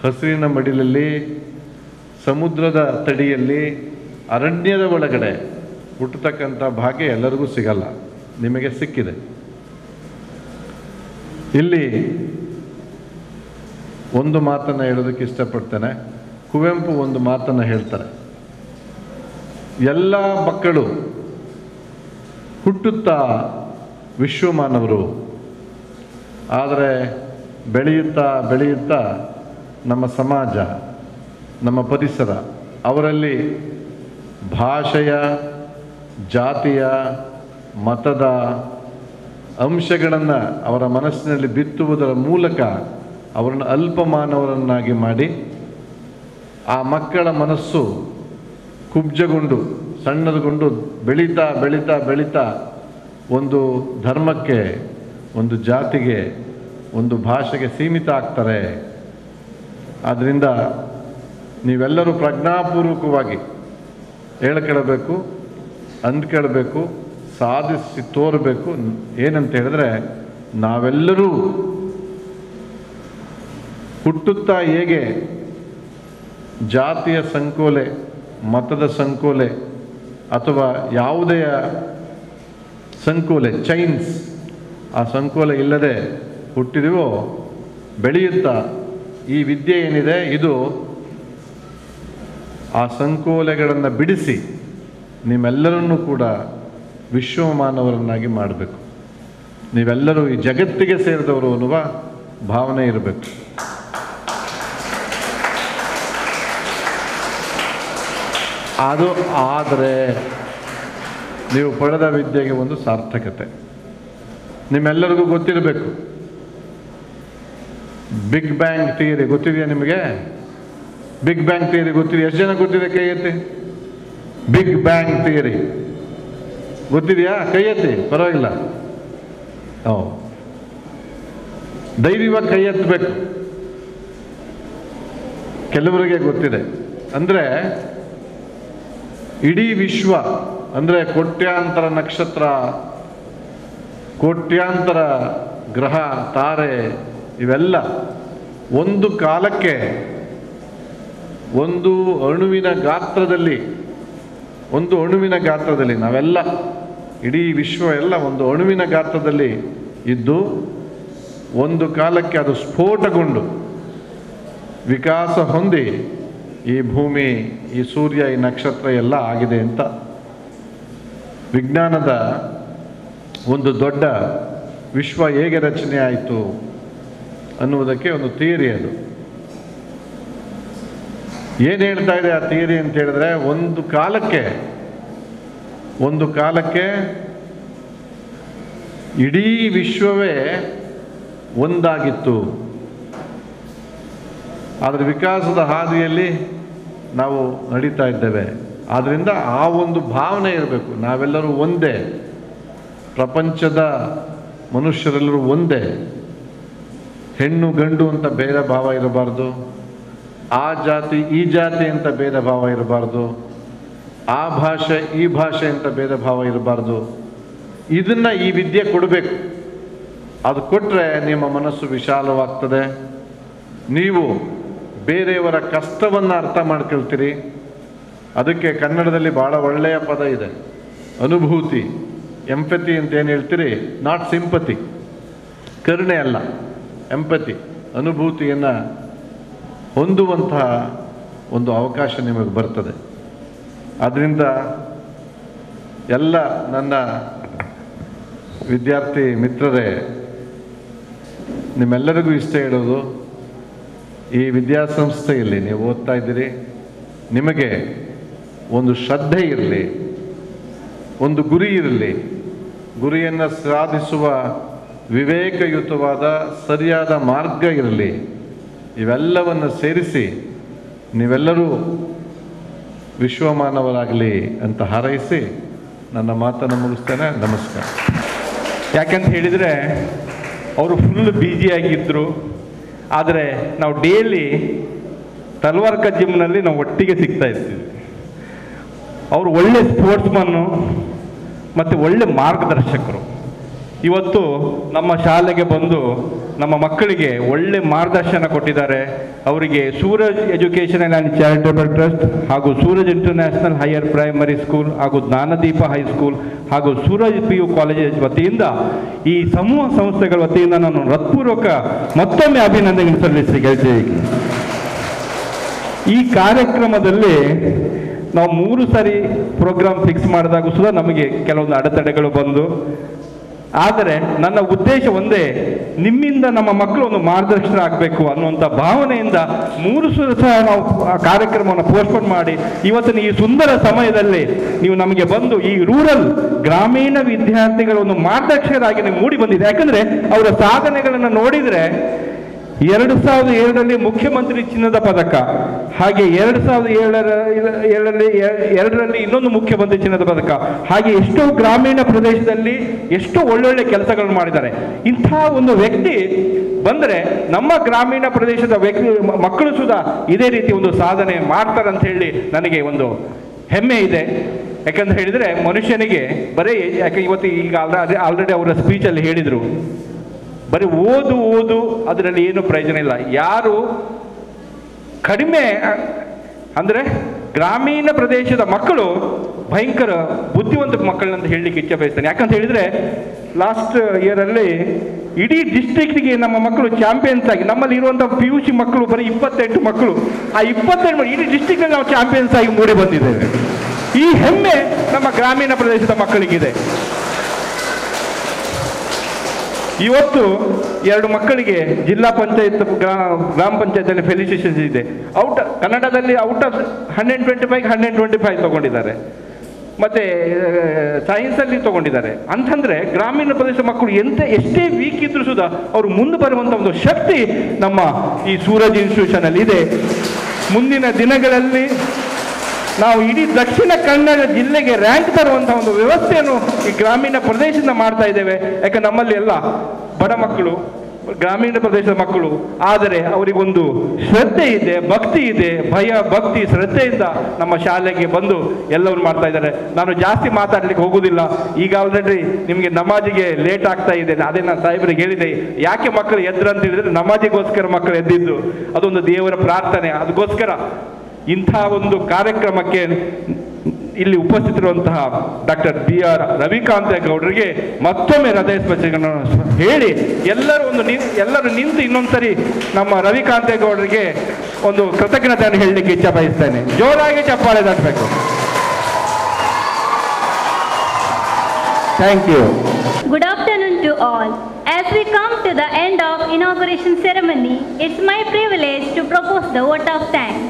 ಹಸಿರಿನ ಮಡಿಲಲ್ಲಿ, ಸಮುದ್ರದ ತಡಿಯಲ್ಲಿ, ಅರಣ್ಯದ ಒಳಗಡೆ ಹುಟ್ಟತಕ್ಕಂಥ ಭಾಗ್ಯ ಎಲ್ಲರಿಗೂ ಸಿಗಲ್ಲ. ನಿಮಗೆ ಸಿಕ್ಕಿದೆ. ಇಲ್ಲಿ ಒಂದು ಮಾತನ್ನು ಹೇಳೋದಕ್ಕೆ ಇಷ್ಟಪಡ್ತೇನೆ. ಕುವೆಂಪು ಒಂದು ಮಾತನ್ನು ಹೇಳ್ತಾರೆ, ಎಲ್ಲ ಮಕ್ಕಳು ಹುಟ್ಟುತ್ತಾ ವಿಶ್ವಮಾನವರು, ಆದರೆ ಬೆಳೆಯುತ್ತಾ ಬೆಳೆಯುತ್ತಾ ನಮ್ಮ ಸಮಾಜ, ನಮ್ಮ ಪರಿಸರ, ಅವರಲ್ಲಿ ಭಾಷೆಯ, ಜಾತಿಯ, ಮತದ ಅಂಶಗಳನ್ನು ಅವರ ಮನಸ್ಸಿನಲ್ಲಿ ಬಿತ್ತುವುದರ ಮೂಲಕ ಅವರನ್ನು ಅಲ್ಪಮಾನವರನ್ನಾಗಿ ಮಾಡಿ ಆ ಮಕ್ಕಳ ಮನಸ್ಸು ಕುಬ್ಜಗೊಂಡು ಸಣ್ಣದುಗೊಂಡು ಬೆಳೀತಾ ಬೆಳೀತಾ ಬೆಳೀತಾ ಒಂದು ಧರ್ಮಕ್ಕೆ, ಒಂದು ಜಾತಿಗೆ, ಒಂದು ಭಾಷೆಗೆ ಸೀಮಿತ ಆಗ್ತಾರೆ. ಆದ್ದರಿಂದ ನೀವೆಲ್ಲರೂ ಪ್ರಜ್ಞಾಪೂರ್ವಕವಾಗಿ ಹೇಳ್ಕೊಳ್ಬೇಕು, ಅಂದ್ಕೊಳ್ಬೇಕು, ಸಾಧಿಸಿ ತೋರಬೇಕು. ಏನಂತ ಹೇಳಿದ್ರೆ, ನಾವೆಲ್ಲರೂ ಹುಟ್ಟುತ್ತಾ ಹೇಗೆ ಜಾತಿಯ ಸಂಕೋಲೆ, ಮತದ ಸಂಕೋಲೆ ಅಥವಾ ಯಾವುದೇ ಸಂಕೋಲೆ, ಚೈನ್ಸ್, ಆ ಸಂಕೋಲೆ ಇಲ್ಲದೆ ಹುಟ್ಟಿದೆವೋ, ಬೆಳೆಯುತ್ತಾ ಈ ವಿದ್ಯೆ ಏನಿದೆ ಇದು ಆ ಸಂಕೋಲೆಗಳನ್ನು ಬಿಡಿಸಿ ನಿಮ್ಮೆಲ್ಲರನ್ನೂ ಕೂಡ ವಿಶ್ವಮಾನವರನ್ನಾಗಿ ಮಾಡಬೇಕು. ನೀವೆಲ್ಲರೂ ಈ ಜಗತ್ತಿಗೆ ಸೇರಿದವರು ಅನ್ನುವ ಭಾವನೆ ಇರಬೇಕು. ಅದು ಆದರೆ ನೀವು ಪಡೆದ ವಿದ್ಯೆಗೆ ಒಂದು ಸಾರ್ಥಕತೆ. ನಿಮ್ಮೆಲ್ಲರಿಗೂ ಗೊತ್ತಿರಬೇಕು, ಬಿಗ್ ಬ್ಯಾಂಗ್ ಥಿಯರಿ ಗೊತ್ತಿದೆಯಾ ನಿಮಗೆ? ಬಿಗ್ ಬ್ಯಾಂಗ್ ಥಿಯರಿ ಗೊತ್ತಿದೆ? ಎಷ್ಟು ಜನ ಗೊತ್ತಿದೆ? ಕೈ ಎತ್ತಿ. ಬಿಗ್ ಬ್ಯಾಂಗ್ ಥಿಯರಿ ಗೊತ್ತಿದೆಯಾ? ಕೈ ಎತ್ತಿ, ಪರವಾಗಿಲ್ಲ. ಧೈರ್ಯವಾಗಿ ಕೈ ಎತ್ತಬೇಕು. ಕೆಲವರಿಗೆ ಗೊತ್ತಿದೆ. ಅಂದರೆ ಇಡೀ ವಿಶ್ವ, ಅಂದರೆ ಕೋಟ್ಯಾಂತರ ನಕ್ಷತ್ರ, ಕೋಟ್ಯಾಂತರ ಗ್ರಹ, ತಾರೆ, ಇವೆಲ್ಲ ಒಂದು ಕಾಲಕ್ಕೆ ಒಂದು ಅಣುವಿನ ಗಾತ್ರದಲ್ಲಿ ನಾವೆಲ್ಲ, ಇಡೀ ವಿಶ್ವ ಎಲ್ಲ ಒಂದು ಅಣುವಿನ ಗಾತ್ರದಲ್ಲಿ ಇದ್ದು ಒಂದು ಕಾಲಕ್ಕೆ ಅದು ಸ್ಫೋಟಗೊಂಡು ವಿಕಾಸ ಹೊಂದಿ ಈ ಭೂಮಿ, ಈ ಸೂರ್ಯ, ಈ ನಕ್ಷತ್ರ ಎಲ್ಲ ಆಗಿದೆ ಅಂತ ವಿಜ್ಞಾನದ ಒಂದು ದೊಡ್ಡ ವಿಶ್ವ ಹೇಗೆ ರಚನೆ ಆಯಿತು ಅನ್ನುವುದಕ್ಕೆ ಒಂದು ಥಿಯರಿ. ಅದು ಏನು ಹೇಳ್ತಾ ಇದೆ ಆ ಥಿಯರಿ ಅಂತ ಹೇಳಿದ್ರೆ, ಒಂದು ಕಾಲಕ್ಕೆ ಇಡೀ ವಿಶ್ವವೇ ಒಂದಾಗಿತ್ತು. ಆದರೆ ವಿಕಾಸದ ಹಾದಿಯಲ್ಲಿ ನಾವು ನಡೀತಾ ಇದ್ದೇವೆ. ಆದ್ದರಿಂದ ಆ ಒಂದು ಭಾವನೆ ಇರಬೇಕು, ನಾವೆಲ್ಲರೂ ಒಂದೇ, ಪ್ರಪಂಚದ ಮನುಷ್ಯರೆಲ್ಲರೂ ಒಂದೇ, ಹೆಣ್ಣು ಗಂಡು ಅಂತ ಭೇದ ಭಾವ ಇರಬಾರ್ದು, ಆ ಜಾತಿ ಈ ಜಾತಿ ಅಂತ ಭೇದ ಭಾವ ಇರಬಾರ್ದು, ಆ ಭಾಷೆ ಈ ಭಾಷೆ ಅಂತ ಭೇದ ಭಾವ ಇರಬಾರ್ದು. ಇದನ್ನು ಈ ವಿದ್ಯೆ ಕೊಡಬೇಕು. ಅದು ಕೊಟ್ಟರೆ ನಿಮ್ಮ ಮನಸ್ಸು ವಿಶಾಲವಾಗ್ತದೆ. ನೀವು ಬೇರೆಯವರ ಕಷ್ಟವನ್ನು ಅರ್ಥ ಮಾಡ್ಕೊಳ್ತೀರಿ. ಅದಕ್ಕೆ ಕನ್ನಡದಲ್ಲಿ ಭಾಳ ಒಳ್ಳೆಯ ಪದ ಇದೆ, ಅನುಭೂತಿ. ಎಂಪತಿ ಅಂತ ಏನು ಹೇಳ್ತೀರಿ, ನಾಟ್ ಸಿಂಪತಿ, ಕರುಣೆ ಅಲ್ಲ, ಎಂಪತಿ, ಅನುಭೂತಿಯನ್ನು ಹೊಂದುವಂತಹ ಒಂದು ಅವಕಾಶ ನಿಮಗೆ ಬರ್ತದೆ. ಆದ್ದರಿಂದ ಎಲ್ಲ ನನ್ನ ವಿದ್ಯಾರ್ಥಿ ಮಿತ್ರರೇ, ನಿಮ್ಮೆಲ್ಲರಿಗೂ ಇಷ್ಟ ಹೇಳೋದು, ಈ ವಿದ್ಯಾಸಂಸ್ಥೆಯಲ್ಲಿ ನೀವು ಓದ್ತಾ ಇದ್ದೀರಿ, ನಿಮಗೆ ಒಂದು ಶ್ರದ್ಧೆ ಇರಲಿ, ಒಂದು ಗುರಿ ಇರಲಿ, ಗುರಿಯನ್ನು ಸಾಧಿಸುವ ವಿವೇಕಯುತವಾದ ಸರಿಯಾದ ಮಾರ್ಗ ಇರಲಿ. ಇವೆಲ್ಲವನ್ನು ಸೇರಿಸಿ ನೀವೆಲ್ಲರೂ ವಿಶ್ವಮಾನವರಾಗಲಿ ಅಂತ ಹಾರೈಸಿ ನನ್ನ ಮಾತನ್ನು ಮುಗಿಸ್ತೇನೆ. ನಮಸ್ಕಾರ. ಯಾಕಂತ ಹೇಳಿದರೆ ಅವರು ಫುಲ್ ಬ್ಯುಸಿಯಾಗಿದ್ದರು. ಆದರೆ ನಾವು ಡೈಲಿ ತಲ್ವಾರ್ಕ ಜಿಮ್ನಲ್ಲಿ ನಾವು ಒಟ್ಟಿಗೆ ಸಿಗ್ತಾ ಇರ್ತೀವಿ. ಅವರು ಒಳ್ಳೆ ಸ್ಪೋರ್ಟ್ಸ್ಮನ್ನು ಮತ್ತು ಒಳ್ಳೆ ಮಾರ್ಗದರ್ಶಕರು. ಇವತ್ತು ನಮ್ಮ ಶಾಲೆಗೆ ಬಂದು ನಮ್ಮ ಮಕ್ಕಳಿಗೆ ಒಳ್ಳೆ ಮಾರ್ಗದರ್ಶನ ಕೊಟ್ಟಿದ್ದಾರೆ. ಅವರಿಗೆ Suraj educational and charitable trust ಹಾಗೂ Suraj international higher primary school ಹಾಗೂ ಜ್ಞಾನದೀಪ ಹೈಸ್ಕೂಲ್ ಹಾಗೂ ಸೂರಜ್ PU ಕಾಲೇಜ್ ವತಿಯಿಂದ, ಈ ಸಮೂಹ ಸಂಸ್ಥೆಗಳ ವತಿಯಿಂದ ನಾನು ಹೃತ್ಪೂರ್ವಕ ಮತ್ತೊಮ್ಮೆ ಅಭಿನಂದನೆ ಸಲ್ಲಿಸಲಿಕ್ಕೆ. ಈ ಕಾರ್ಯಕ್ರಮದಲ್ಲಿ ನಾವು 3 ಸಾರಿ ಪ್ರೋಗ್ರಾಮ್ ಫಿಕ್ಸ್ ಮಾಡಿದಾಗ ಸುಧಾ ನಮಗೆ ಕೆಲವೊಂದು ಅಡೆತಡೆಗಳು ಬಂದು, ಆದರೆ ನನ್ನ ಉದ್ದೇಶ ಒಂದೇ, ನಿಮ್ಮಿಂದ ನಮ್ಮ ಮಕ್ಕಳು ಒಂದು ಮಾರ್ಗದರ್ಶನರಾಗಬೇಕು ಅನ್ನುವಂಥ ಭಾವನೆಯಿಂದ 3 ಸಹ ನಾವು ಆ ಕಾರ್ಯಕ್ರಮವನ್ನು ಪೋಸ್ಟ್ಪೋನ್ ಮಾಡಿ ಇವತ್ತಿನ ಈ ಸುಂದರ ಸಮಯದಲ್ಲಿ ನೀವು ನಮಗೆ ಬಂದು ಈ ರೂರಲ್ ಗ್ರಾಮೀಣ ವಿದ್ಯಾರ್ಥಿಗಳ ಒಂದು ಮಾರ್ಗದರ್ಶಕರಾಗಿ ನೀವು ಮೂಡಿ ಬಂದಿದೆ. ಯಾಕಂದರೆ ಅವರ ಸಾಧನೆಗಳನ್ನು ನೋಡಿದರೆ 2007ರಲ್ಲಿ ಮುಖ್ಯಮಂತ್ರಿ ಚಿನ್ನದ ಪದಕ, ಹಾಗೆ 2007ರಲ್ಲಿ ಇನ್ನೊಂದು ಮುಖ್ಯಮಂತ್ರಿ ಚಿನ್ನದ ಪದಕ, ಹಾಗೆ ಎಷ್ಟೋ ಗ್ರಾಮೀಣ ಪ್ರದೇಶದಲ್ಲಿ ಎಷ್ಟೋ ಒಳ್ಳೊಳ್ಳೆ ಕೆಲಸಗಳನ್ನು ಮಾಡಿದ್ದಾರೆ. ಇಂಥ ಒಂದು ವ್ಯಕ್ತಿ ಬಂದರೆ ನಮ್ಮ ಗ್ರಾಮೀಣ ಪ್ರದೇಶದ ಮಕ್ಕಳು ಸುಧಾ ಇದೇ ರೀತಿ ಒಂದು ಸಾಧನೆ ಮಾಡ್ತಾರೆ ಅಂತ ಹೇಳಿ ನನಗೆ ಒಂದು ಹೆಮ್ಮೆ ಇದೆ. ಯಾಕಂತ ಹೇಳಿದರೆ ಮನುಷ್ಯನಿಗೆ ಬರೀ ಇವತ್ತು ಈಗ ಆಲ್ರೆಡಿ ಅವರ ಸ್ಪೀಚಲ್ಲಿ ಹೇಳಿದರು, ಬರೀ ಓದು ಅದರಲ್ಲಿ ಏನು ಪ್ರಯೋಜನ ಇಲ್ಲ. ಯಾರು ಕಡಿಮೆ ಅಂದರೆ ಗ್ರಾಮೀಣ ಪ್ರದೇಶದ ಮಕ್ಕಳು ಭಯಂಕರ ಬುದ್ಧಿವಂತ ಮಕ್ಕಳನ್ನಂತ ಹೇಳಲಿಕ್ಕೆ ಇಚ್ಛೆ ಬಯಸ್ತೇನೆ. ಯಾಕಂತ ಹೇಳಿದರೆ ಲಾಸ್ಟ್ ಇಯರಲ್ಲಿ ಇಡೀ ಡಿಸ್ಟ್ರಿಕ್ಟ್ಗೆ ನಮ್ಮ ಮಕ್ಕಳು ಚಾಂಪಿಯನ್ಸ್ ಆಗಿ, ನಮ್ಮಲ್ಲಿ ಇರುವಂಥ PUC ಮಕ್ಕಳು ಬರೀ 28 ಮಕ್ಕಳು, ಆ 28 ಇಡೀ ಡಿಸ್ಟ್ರಿಕ್ಟಲ್ಲಿ ನಾವು ಚಾಂಪಿಯನ್ಸ್ ಆಗಿ ಮೂಡಿ ಬಂದಿದ್ದೇವೆ. ಈ ಹೆಮ್ಮೆ ನಮ್ಮ ಗ್ರಾಮೀಣ ಪ್ರದೇಶದ ಮಕ್ಕಳಿಗಿದೆ. ಇವತ್ತು 2 ಮಕ್ಕಳಿಗೆ ಜಿಲ್ಲಾ ಪಂಚಾಯತ್ ಗ್ರಾಮ ಪಂಚಾಯತಲ್ಲಿ ಫೆಲಿಸಿಟೇಷನ್ಸ್ ಇದೆ. ಕನ್ನಡದಲ್ಲಿ ಔಟ್ ಆಫ್ 125 125 ತಗೊಂಡಿದ್ದಾರೆ, ಮತ್ತು ಸೈನ್ಸಲ್ಲಿ ತಗೊಂಡಿದ್ದಾರೆ. ಅಂತಂದರೆ ಗ್ರಾಮೀಣ ಪ್ರದೇಶ ಮಕ್ಕಳು ಎಷ್ಟೇ ವೀಕ್ ಇದ್ರೂ ಸುಧಾ ಅವರು ಮುಂದೆ ಬರುವಂಥ ಒಂದು ಶಕ್ತಿ ನಮ್ಮ ಈ ಸೂರಜ್ ಇನ್ಸ್ಟಿಟ್ಯೂಷನಲ್ಲಿ ಇದೆ. ಮುಂದಿನ ದಿನಗಳಲ್ಲಿ ನಾವು ಇಡೀ ದಕ್ಷಿಣ ಕನ್ನಡ ಜಿಲ್ಲೆಗೆ ರ್ಯಾಂಕ್ ತರುವಂಥ ಒಂದು ವ್ಯವಸ್ಥೆಯನ್ನು ಈ ಗ್ರಾಮೀಣ ಪ್ರದೇಶದಿಂದ ಮಾಡ್ತಾ ಇದ್ದೇವೆ. ಯಾಕೆ ನಮ್ಮಲ್ಲಿ ಎಲ್ಲ ಬಡ ಮಕ್ಕಳು, ಗ್ರಾಮೀಣ ಪ್ರದೇಶದ ಮಕ್ಕಳು, ಆದರೆ ಅವರಿಗೊಂದು ಶ್ರದ್ಧೆ ಇದೆ, ಭಕ್ತಿ ಇದೆ, ಭಯ ಭಕ್ತಿ ಶ್ರದ್ಧೆಯಿಂದ ನಮ್ಮ ಶಾಲೆಗೆ ಬಂದು ಎಲ್ಲರೂ ಮಾಡ್ತಾ ಇದ್ದಾರೆ. ನಾನು ಜಾಸ್ತಿ ಮಾತಾಡಲಿಕ್ಕೆ ಹೋಗುವುದಿಲ್ಲ. ಈಗ ಆಲ್ರೆಡಿ ನಿಮಗೆ ನಮಾಜಿಗೆ ಲೇಟ್ ಆಗ್ತಾ ಇದೆ. ಅದೇ ನಾನು ಸಾಹೇಬರಿಗೆ ಹೇಳಿದೆ, ಯಾಕೆ ಮಕ್ಕಳು ಎದ್ರು ಅಂತ ಹೇಳಿದರೆ ನಮಾಜಿಗೋಸ್ಕರ ಮಕ್ಕಳು ಎದ್ದಿದ್ದು, ಅದೊಂದು ದೇವರ ಪ್ರಾರ್ಥನೆ. ಅದಕ್ಕೋಸ್ಕರ ಇಂಥ ಒಂದು ಕಾರ್ಯಕ್ರಮಕ್ಕೆ ಇಲ್ಲಿ ಉಪಸ್ಥಿತರಿರುವಂತಹ ಡಾಕ್ಟರ್ BR ರವಿಕಾಂತೇಗೌಡರಿಗೆ ಮತ್ತೊಮ್ಮೆ ಹೃದಯ ಸ್ಪರ್ಶಗಳನ್ನು ಹೇಳಿ ಎಲ್ಲರೂ ನಿಂತು ಇನ್ನೊಂದ್ಸರಿ ನಮ್ಮ ರವಿಕಾಂತೇಗೌಡರಿಗೆ ಒಂದು ಕೃತಜ್ಞತೆಯನ್ನು ಹೇಳಲಿಕ್ಕೆ ಇಚ್ಛೆ ಬಯಸ್ತೇನೆ. ಜೋರಾಗಿ ಚಪ್ಪಾಳೆ ತಟ್ಟಬೇಕು. Thank you. Good afternoon to all. As we come to the end of inauguration ceremony, it's my privilege to propose the vote of thanks.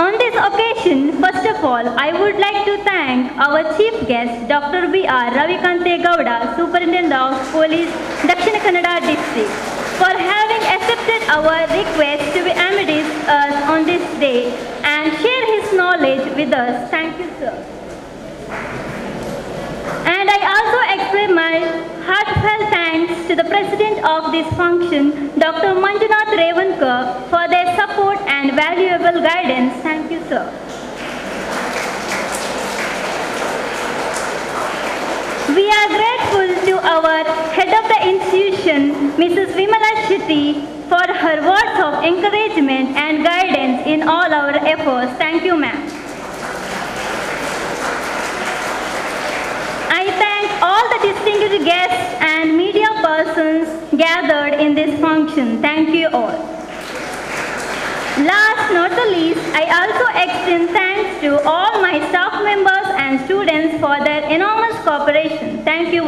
On this occasion, first of all, I would like to thank our chief guest, Dr. B.R. Ravikantegowda, Superintendent of Police, Dakshina Kannada District, for having accepted our request to be amidst us on this day and share his knowledge with us. Thank you, sir. And I also express my heartfelt thanks to the President of this function, Dr. Manjunath Revankar, for their support and valuable guidance. Thank you, sir. We are grateful to our head of the institution, Mrs. Vimala Shetty, for her words of encouragement and guidance in all our efforts. Thank you, ma'am. I thank all all the distinguished guests and media persons gathered in this function. Thank you all. Last not the least, I also extend thanks to all my staff members and students for their enormous cooperation. Thank you.